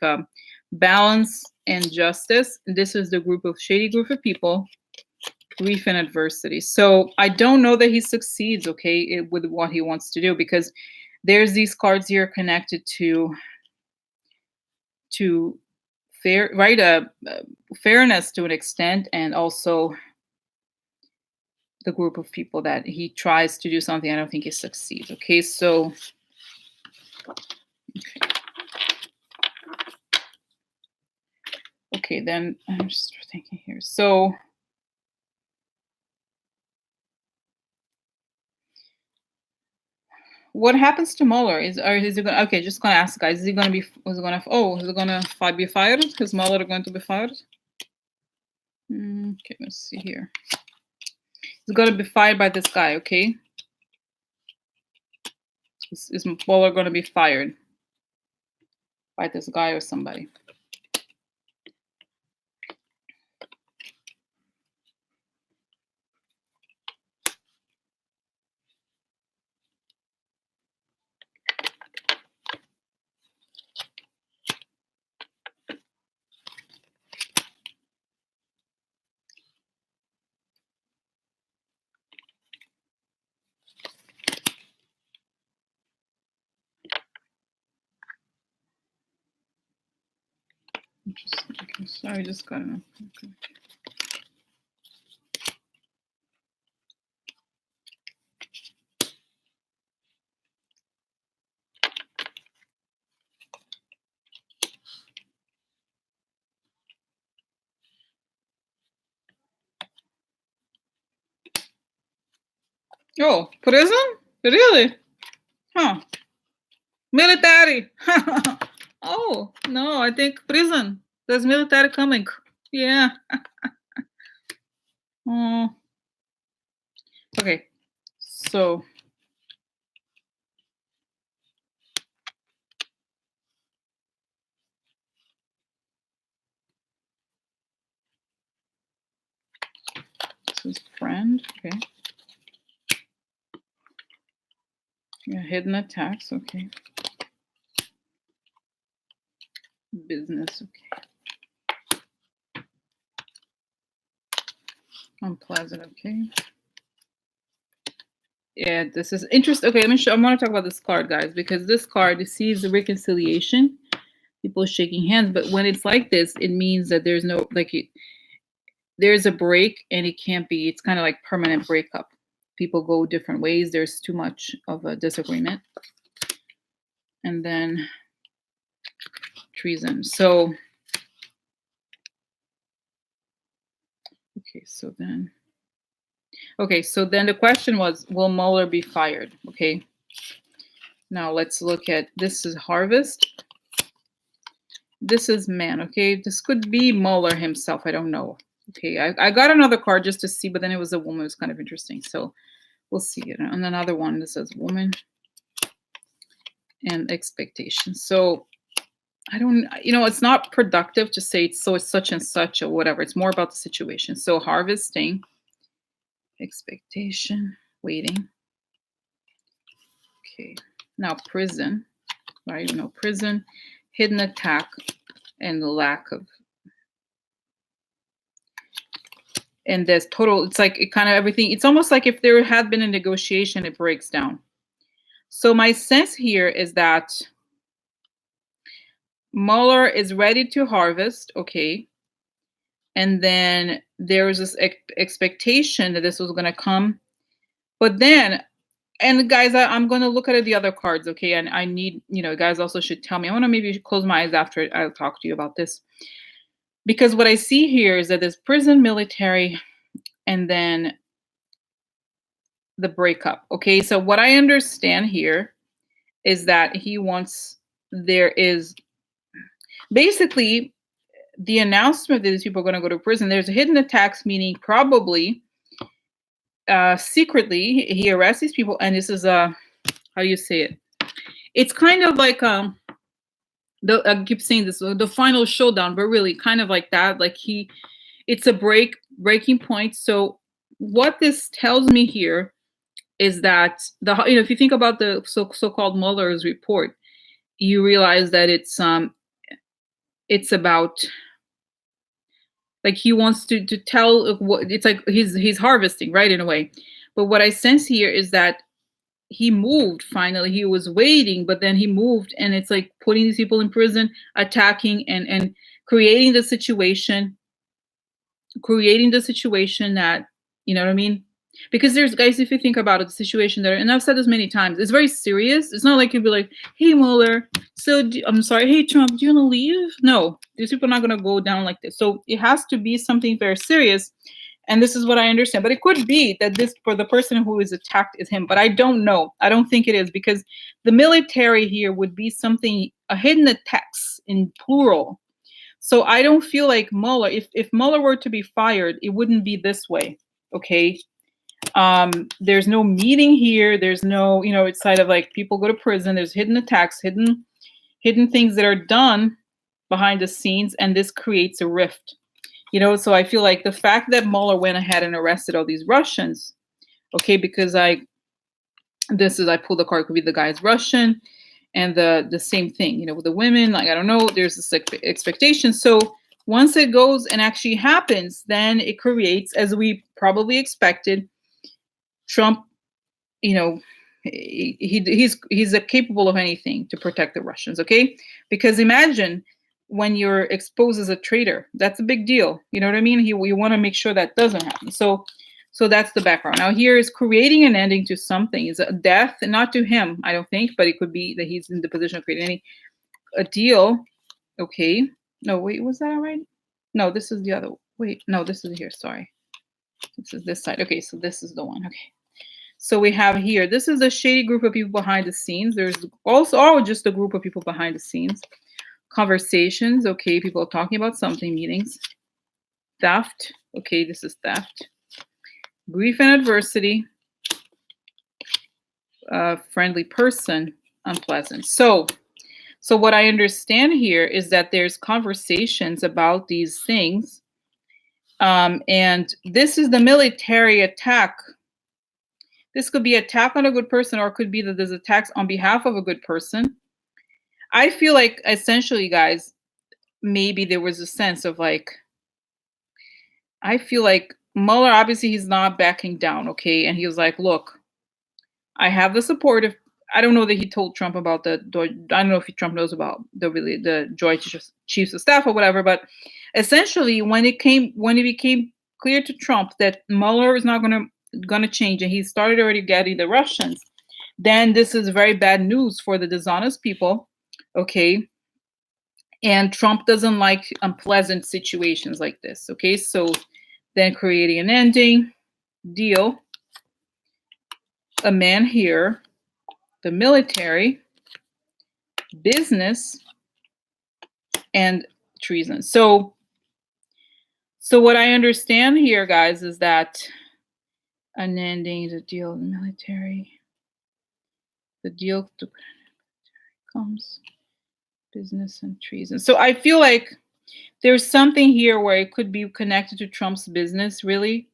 Speaker 1: balance and justice. This is the shady group of people, grief and adversity. So I don't know that he succeeds, okay, with what he wants to do, because there's these cards here connected to fair, right? Fairness to an extent, and also the group of people that he tries to do something. I don't think he succeeds. Okay, so okay, then I'm just thinking here. So what happens to Mueller? Is he gonna, okay, just gonna ask, guys, is he gonna be be fired? Is Mueller going to be fired? Okay, let's see here. He's gonna be fired by this guy, okay? Is Mueller gonna be fired by this guy or somebody? Okay, sorry, just gotta. Okay. Oh, prison? Really? Huh. Military. Oh, no, I think prison. There's military coming. Yeah. Oh. Okay. So. This is friend. Okay. Yeah, hidden attacks. Okay. Business. Okay. Unpleasant. Okay. Yeah, this is interesting. Okay, let me show. I want to talk about this card, guys, because this card sees the reconciliation, people shaking hands. But when it's like this, it means that there's no like there's a break, and it can't be. It's kind of like permanent breakup. People go different ways. There's too much of a disagreement, and then treason. So okay, so then the question was, will Mueller be fired? Okay. Now let's look at this is Harvest. This is man. Okay, this could be Mueller himself. I don't know. Okay, I got another card just to see, but then it was a woman. It was kind of interesting. So we'll see it. And another one that says woman and expectation. So I don't, it's not productive to say it's such and such or whatever. It's more about the situation. So harvesting, expectation, waiting. Okay, now prison, right? Prison, hidden attack, and the lack of. And there's total, it's like it kind of everything. It's almost like if there had been a negotiation, it breaks down. So my sense here is that Mueller is ready to harvest, okay, and then there was this expectation that this was going to come, but then, and guys, I'm going to look at the other cards, okay, and I need, guys also should tell me. I want to maybe close my eyes after I'll talk to you about this, because what I see here is that there's prison, military, and then the breakup. Okay, so what I understand here is that he wants, there is basically the announcement that these people are going to go to prison. There's a hidden attacks, meaning probably secretly he arrests these people, and this is a, how do you say it? It's kind of like I keep saying this, the final showdown, but really kind of like that. Like it's a breaking point. So what this tells me here is that if you think about the so-called Mueller's report, you realize that it's about, like, he wants to tell what it's like. He's harvesting, right, in a way. But what I sense here is that he moved finally. He was waiting, but then he moved, and it's like putting these people in prison, attacking, and creating the situation that, you know what I mean? Because there's, guys, if you think about it, the situation there, and I've said this many times, it's very serious. It's not like you'd be like, hey, Mueller, I'm sorry, hey, Trump, do you want to leave? No, these people are not going to go down like this. So it has to be something very serious. And this is what I understand. But it could be that this, for the person who is attacked, is him. But I don't know. I don't think it is, because the military here would be something, a hidden attacks in plural. So I don't feel like Mueller, if Mueller were to be fired, it wouldn't be this way. Okay. There's no meeting here. There's no, it's kind of like people go to prison. There's hidden attacks, hidden things that are done behind the scenes, and this creates a rift. So I feel like the fact that Mueller went ahead and arrested all these Russians, okay, because I pulled the card, could be the guy's Russian, and the same thing, with the women, like, I don't know, there's this expectation. So once it goes and actually happens, then it creates, as we probably expected, Trump, he's capable of anything to protect the Russians, okay? Because imagine when you're exposed as a traitor, that's a big deal. You know what I mean? You want to make sure that doesn't happen. So that's the background. Now here is creating an ending to something. Is a death, and not to him, I don't think, but it could be that he's in the position of creating a deal. Okay. No, wait, was that all right? No, this is the other. Wait, no, this is here. Sorry. This is this side. Okay, so this is the one. Okay. So we have here, this is a shady group of people behind the scenes. There's also just a group of people behind the scenes. Conversations, okay, people talking about something, meetings. Theft, okay, this is theft. Grief and adversity. Friendly person, unpleasant. So what I understand here is that there's conversations about these things. And this is the military attack. This could be attack on a good person, or it could be that there's attacks on behalf of a good person. I feel like, essentially, guys, maybe there was a sense of like, I feel like Mueller, obviously, he's not backing down, okay? And he was like, "Look, I have the support of." I don't know that he told Trump about I don't know if Trump knows about the Joint Chiefs of Staff or whatever, but essentially, when it became clear to Trump that Mueller is not gonna change, and he started already getting the Russians, then this is very bad news for the dishonest people, okay? And Trump doesn't like unpleasant situations like this, okay? So then creating an ending deal, a man here, the military, business, and treason. So what I understand here, guys, is that an ending, the deal, the military, the deal to comes business and treason. So I feel like there's something here where it could be connected to Trump's business, really,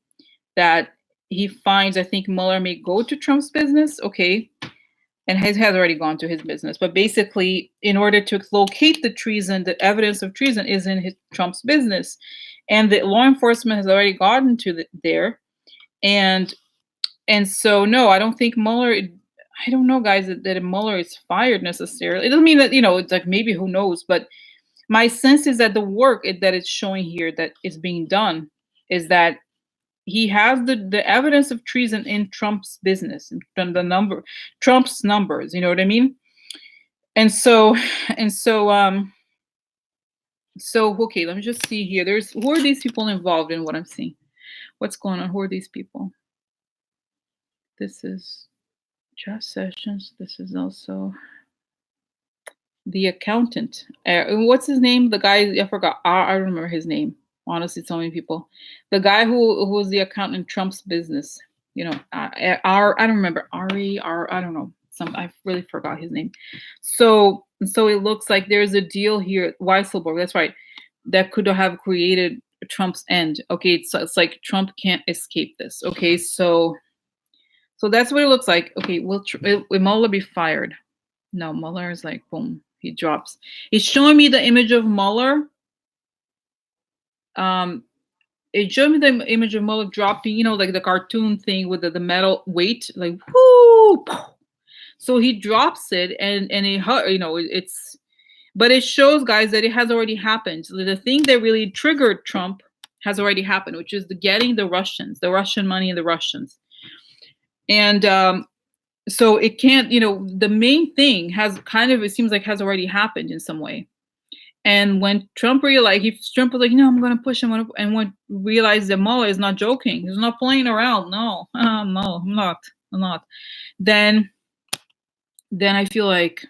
Speaker 1: that he finds. I think Mueller may go to Trump's business, okay, and has already gone to his business. But basically, in order to locate the treason, the evidence of treason is in Trump's business, and the law enforcement has already gotten to there. And so, no, I don't think Mueller. I don't know, guys, that Mueller is fired necessarily. It doesn't mean that it's like maybe who knows, but my sense is that the work that it's showing here that is being done is that he has the evidence of treason in Trump's business and Trump's numbers. You know what I mean? And so and so so okay, let me just see here. Who are these people involved in what I'm seeing? What's going on? Who are these people? This is Jeff Sessions. This is also the accountant. What's his name? The guy I forgot. I don't remember his name. Honestly, so many people. The guy who was the accountant in Trump's business. I don't remember Ari. I don't know. I really forgot his name. So it looks like there's a deal here. Weisselberg. That's right. That could have created Trump's end. Okay, so it's like Trump can't escape this. Okay, so that's what it looks like. Okay, will Mueller be fired? No, Mueller is like, boom, he drops. It's showing me the image of Mueller. Um, it showed me the image of Mueller dropping, like the cartoon thing with the metal weight, like whoo. So he drops it, and it's, but it shows, guys, that it has already happened. So the thing that really triggered Trump has already happened, which is getting the Russian money and the Russians, and so it can't, the main thing has kind of, it seems like, has already happened in some way. And when Trump realized, Trump was like, no, I'm going to push him. And when realized that Mueller is not joking, he's not playing around. No, no, I'm not. I'm not. Then I feel like,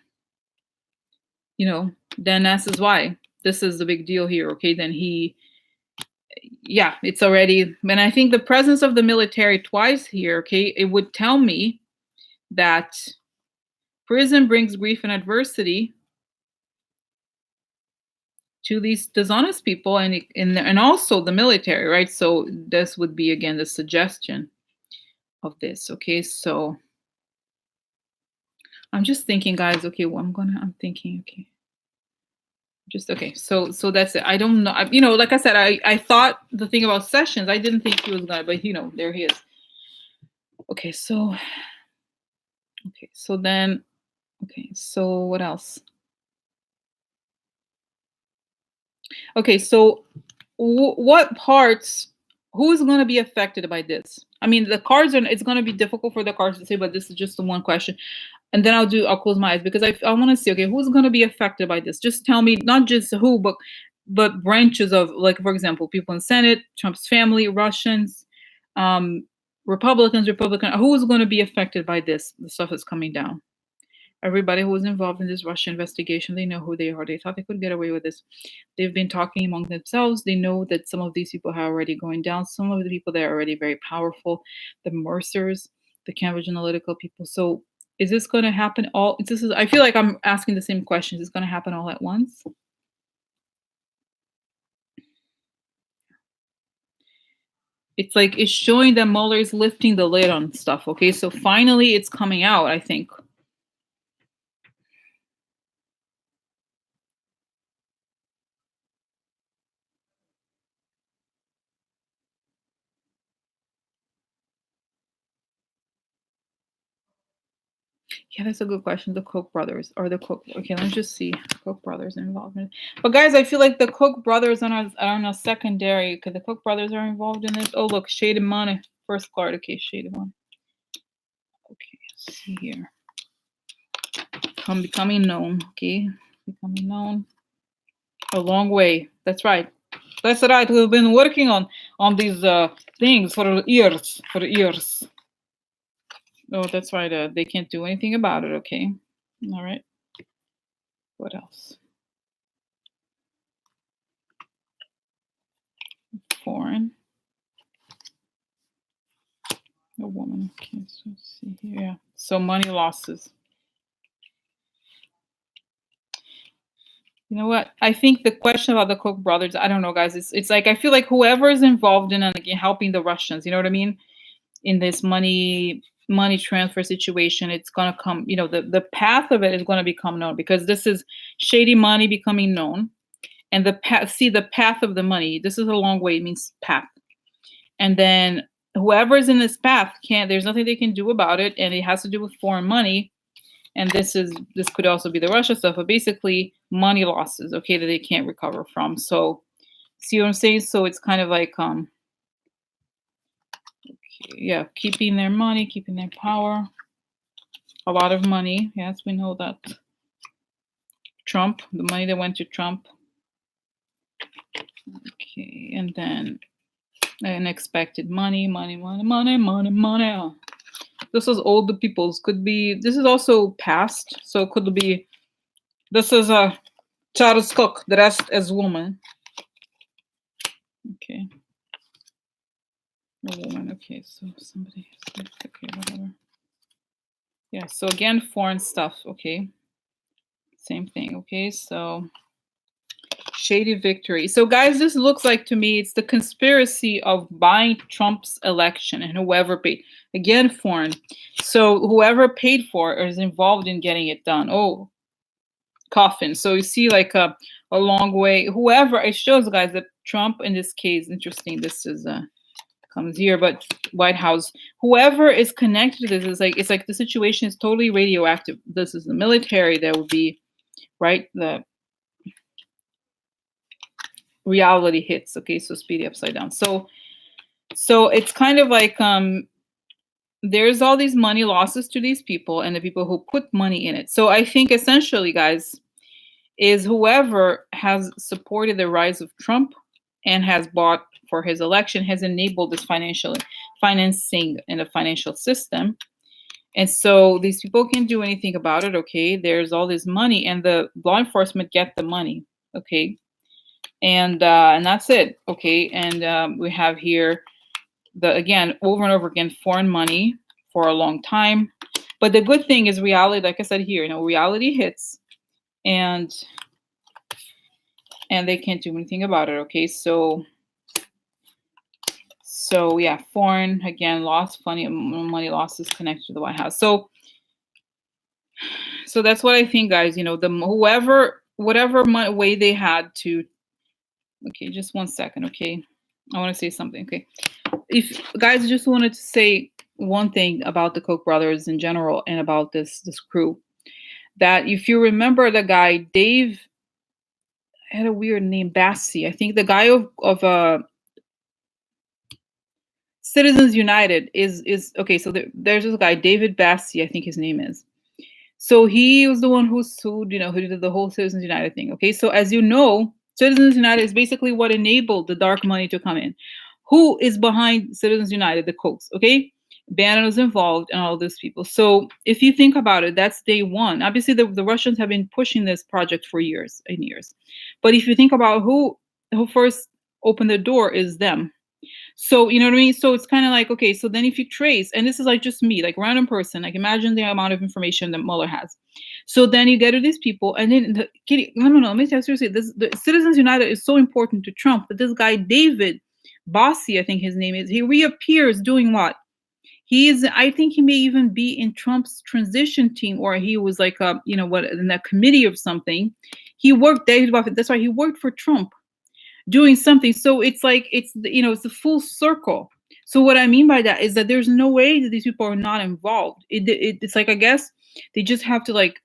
Speaker 1: then this is why this is the big deal here. Okay. Then it's already, and I think the presence of the military twice here, okay, it would tell me that prison brings grief and adversity to these dishonest people, and also the military, right? So this would be again the suggestion of this. Okay, so I'm just thinking, guys. Okay, I'm thinking. Okay, just okay. So that's it. I don't know. Like I said, I thought the thing about Sessions. I didn't think he was gonna, but there he is. Okay, so then so what else? Okay, so what parts? Who's going to be affected by this? I mean, the cards are. It's going to be difficult for the cards to say, but this is just the one question, and then I'll close my eyes because I want to see. Okay, who's going to be affected by this? Just tell me, not just who, but branches of, like, for example, people in Senate, Trump's family, Russians, um, Republicans, Who's going to be affected by this? The stuff that's coming down. Everybody who was involved in this Russia investigation, they know who they are. They thought they could get away with this. They've been talking among themselves. They know that some of these people are already going down. Some of the people that are already very powerful, the Mercers, the Cambridge Analytica people. So is this going to happen all? I feel like I'm asking the same questions. Is it going to happen all at once? It's like it's showing that Mueller is lifting the lid on stuff. Okay, so finally it's coming out, I think. Yeah, that's a good question. The Koch brothers or the Koch. Okay, let's just see. Koch brothers involved in it. But guys, I feel like the Koch brothers are on a secondary because the Koch brothers are involved in this. Oh, look, shaded money. First card. Okay, shaded one. Okay, let's see here. Becoming known. Okay, becoming known. A long way. That's right. That's right. We've been working on these things for years. For years. Oh, that's right. They can't do anything about it. Okay. All right. What else? Foreign. A woman. Okay, so let's see here. Yeah. So money losses. You know what? I think the question about the Koch brothers, I don't know, guys. It's like I feel like whoever is involved in again, helping the Russians, you know what I mean? In this money transfer situation, it's gonna come, the path of it is gonna become known because this is shady money becoming known. And the path, see the path of the money. This is a long way, it means path. And then whoever's in this path there's nothing they can do about it, and it has to do with foreign money. And this could also be the Russia stuff, but basically money losses, okay, that they can't recover from. So see what I'm saying? So it's kind of like yeah, keeping their money, keeping their power, a lot of money. Yes, we know that. Trump, the money that went to Trump. Okay, and then unexpected money. This is older people's. Could be. This is also past. So it could be. This is a Charles Cook dressed as woman. Okay. A woman. Okay. So somebody. Okay. Whatever. Yeah. So again, foreign stuff. Okay. Same thing. Okay. So shady victory. So guys, this looks like to me it's the conspiracy of buying Trump's election and whoever paid. Again, foreign. So whoever paid for it is involved in getting it done. Oh, coffin. So you see like a long way. Whoever, it shows guys that Trump in this case, interesting. This is comes here, but White House, whoever is connected to this is like, it's like the situation is totally radioactive. This is the military that would be, right? The reality hits. Okay, so speedy upside down. So it's kind of like there's all these money losses to these people and the people who put money in it. So I think essentially, guys, is whoever has supported the rise of Trump and has bought for his election has enabled this financing in the financial system. And so these people can't do anything about it. Okay, there's all this money and the law enforcement get the money. Okay, and that's it. Okay, and we have here again over and over again foreign money for a long time. But the good thing is reality, like I said here, reality hits, and they can't do anything about it. Okay, so yeah, foreign again, money losses connected to the White House. So that's what I think, guys. Whatever way they had to. Okay, just 1 second. Okay, I want to say something. Okay, if guys, just wanted to say one thing about the Koch brothers in general and about this crew. That if you remember the guy Dave had a weird name, Bassi. I think the guy of Citizens United is okay. So there's this guy David Bassi, I think his name is. So he was the one who sued, who did the whole Citizens United thing. Okay, so as you know, Citizens United is basically what enabled the dark money to come in. Who is behind Citizens United? The Kochs. Okay, Bannon was involved and all these people. So if you think about it, that's day one. Obviously, the Russians have been pushing this project for years and years. But if you think about who first opened the door, is them. So, you know what I mean? So it's kind of like, okay, so then if you trace, and this is like just me, like random person, like imagine the amount of information that Mueller has. So then you get to these people, and then, no, let me tell you seriously, the Citizens United is so important to Trump that this guy, David Bossie, I think his name is, he reappears doing what? I think he may even be in Trump's transition team, or he was like, in that committee of something. He worked, David Buffett, that's why he worked for Trump doing something. So it's like, it's a full circle. So what I mean by that is that there's no way that these people are not involved. It's like, I guess They just have to like,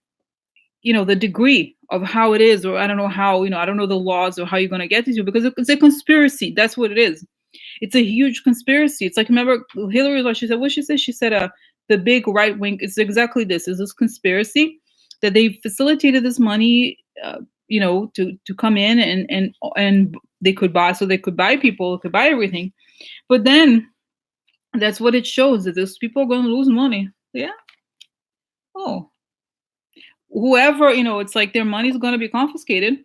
Speaker 1: the degree of how it is, or I don't know how, I don't know the laws or how you're going to get to, because it's a conspiracy. That's what it is. It's a huge conspiracy. It's like, remember Hillary, what she said? What she said? She said, the big right wing. It's exactly this. Is this conspiracy that they facilitated this money, to come in and they could buy, so they could buy people, could buy everything. But then that's what it shows, that those people are going to lose money. Yeah. Oh, whoever, it's like their money's going to be confiscated.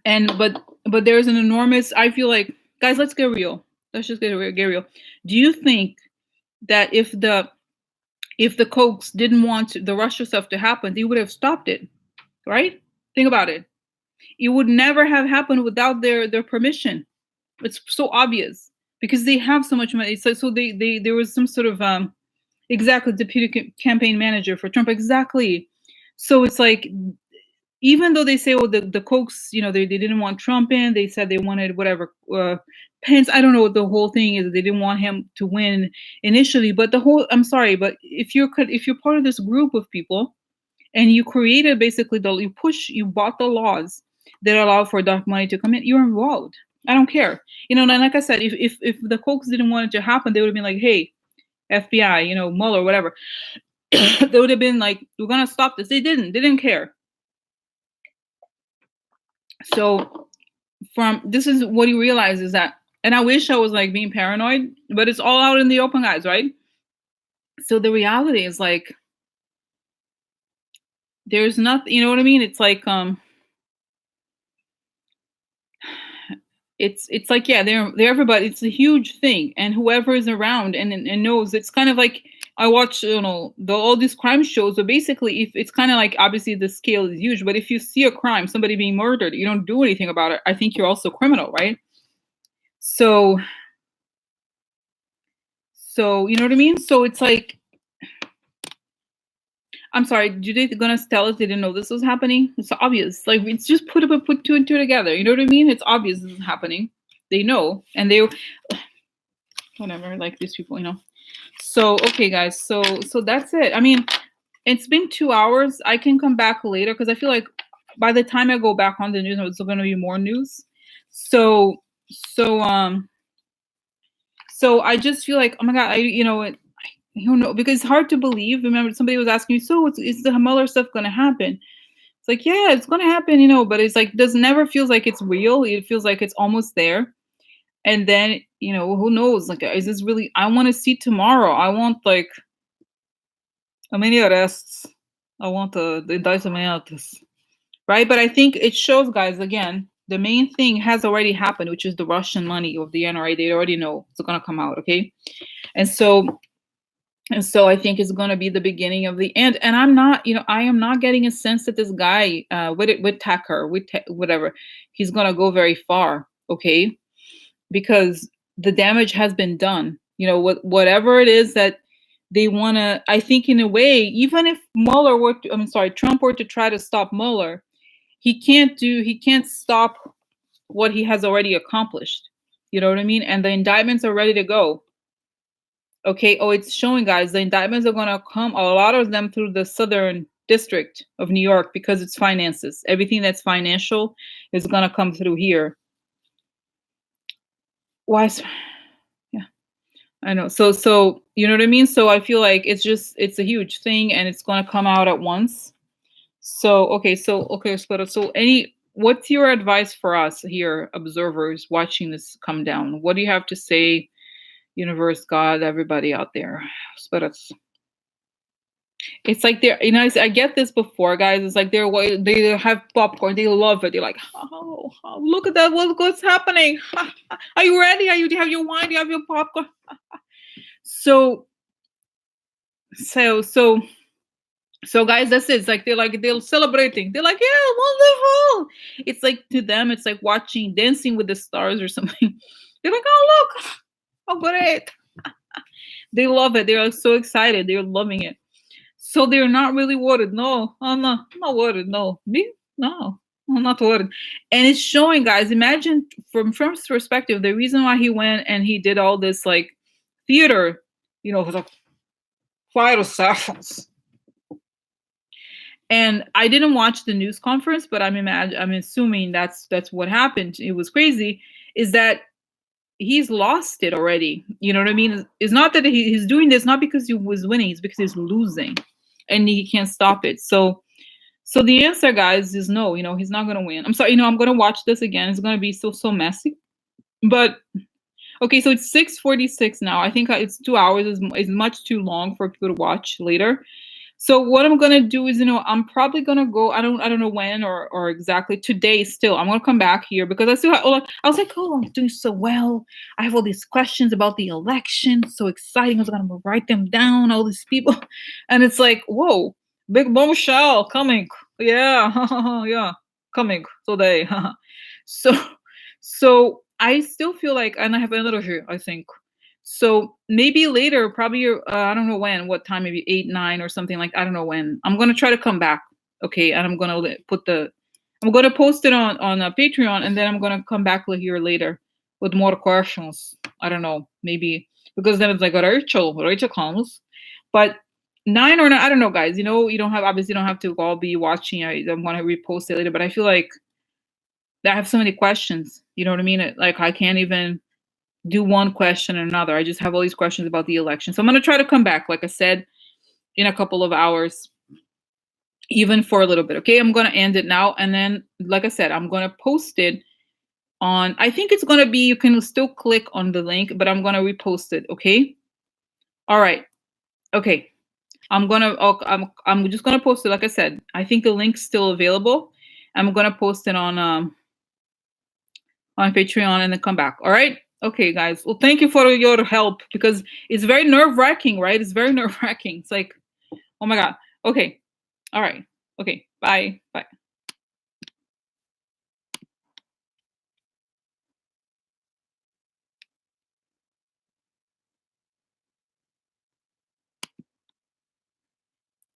Speaker 1: And but there's an enormous, I feel like, guys, let's get real. Let's just get real. Do you think that if the Kochs didn't want the Russia stuff to happen, they would have stopped it, right? Think about it. It would never have happened without their permission. It's so obvious because they have so much money. So they there was some sort of exactly, deputy campaign manager for Trump, exactly. So it's like, even though they say, well, the Kochs, they didn't want Trump in, they said they wanted whatever, Pence. I don't know what the whole thing is. They didn't want him to win initially, but I'm sorry, but if you're part of this group of people and you created basically you bought the laws that allow for dark money to come in, you're involved. I don't care. And like I said, if the Kochs didn't want it to happen, they would have been like, hey, FBI, Mueller, whatever. They would have been like, we're gonna stop this. They didn't care. So this is what he realizes, that, and I wish I was like being paranoid, but it's all out in the open, guys, right? So the reality is like, there's nothing, you know what I mean? It's like, it's like, yeah, they're everybody. It's a huge thing, and whoever is around and knows, it's kind of like, I watch, all these crime shows. So basically, if it's kind of like, obviously the scale is huge, but if you see a crime, somebody being murdered, you don't do anything about it, I think you're also criminal, right? So you know what I mean? So it's like, I'm sorry, do they gonna tell us they didn't know this was happening? It's obvious. Like, it's just put two and two together. You know what I mean? It's obvious this is happening. They know, and they whatever, like these people, So okay, guys. So that's it. I mean, it's been 2 hours. I can come back later because I feel like by the time I go back on the news, there's going to be more news. So I just feel like, oh my god, I don't know, because it's hard to believe. Remember, somebody was asking me, so is the Mueller stuff going to happen? It's like, yeah, it's going to happen, but it's like, never feels like it's real. It feels like it's almost there. And then, who knows? Like, is this really, I want to see tomorrow. I want like, how many arrests? I want the indictment, right? But I think it shows, guys, again, the main thing has already happened, which is the Russian money of the NRA. They already know it's going to come out, okay? And so I think it's going to be the beginning of the end. And I'm not, I am not getting a sense that this guy, with Tucker, whatever, he's going to go very far, okay? Because the damage has been done. Whatever it is that they want to, I think in a way, even if Trump were to try to stop Mueller, he can't stop what he has already accomplished. You know what I mean? And the indictments are ready to go. Okay. Oh, it's showing, guys, the indictments are going to come, a lot of them, through the Southern District of New York, because it's finances. Everything that's financial is going to come through here. Why? Yeah, I know. So you know what I mean? So I feel like it's a huge thing, and it's going to come out at once. So, okay. So what's your advice for us here, observers watching this come down? What do you have to say, universe, God, everybody out there? It's like I get this before, guys. It's like they have popcorn. They love it. They're like, oh, look at that. What's happening? Are you ready? Do you have your wine? Do you have your popcorn? So guys, that's it. It's like they're celebrating. They're like, yeah, wonderful. It's like, to them, it's like watching Dancing with the Stars or something. They're like, oh, look, how great. They love it. They're like so excited. They're loving it. So they're not really worried. No, I'm not worried. No, me, no, I'm not worried. And it's showing, guys. Imagine from Trump's perspective, the reason why he went and he did all this like theater, phytocephalus. And I didn't watch the news conference, but I'm assuming that's what happened. It was crazy. Is that he's lost it already? You know what I mean? It's not that he's doing this not because he was winning, it's because he's losing, and he can't stop it. So the answer, guys, is no. He's not gonna win. I'm sorry. I'm gonna watch this again. It's gonna be so messy. But okay, so it's 6:46 now. I think it's 2 hours is much too long for people to watch later. So what I'm gonna do is, I'm probably gonna go. I don't know when or exactly today. Still, I'm gonna come back here because I still I was like, oh, I'm doing so well. I have all these questions about the election. So exciting! I was gonna write them down. All these people, and it's like, whoa, big bombshell coming. Yeah, yeah, coming today. so, so I still feel like, and I have another here. I think so maybe later, probably I don't know when, what time, maybe 8, 9 or something like I don't know when. I'm gonna try to come back, okay, and I'm gonna post it on Patreon, and then I'm gonna come back here later with more questions. I don't know, maybe because then it's like Rachel comes, but 9 or 9, I don't know, guys. You don't have obviously don't have to all be watching. I'm gonna repost it later, but I feel like I have so many questions. You know what I mean? Like I can't even do one question or another. I just have all these questions about the election. So I'm going to try to come back, like I said, in a couple of hours, even for a little bit. Okay, I'm going to end it now. And then, like I said, I'm going to post it I think it's going to be, you can still click on the link, but I'm going to repost it. Okay. All right. Okay. I'm just going to post it. Like I said, I think the link's still available. I'm going to post it on Patreon and then come back. All right. Okay, guys. Well, thank you for your help because it's very nerve wracking, right? It's very nerve wracking. It's like, oh my God. Okay. All right. Okay. Bye. Bye.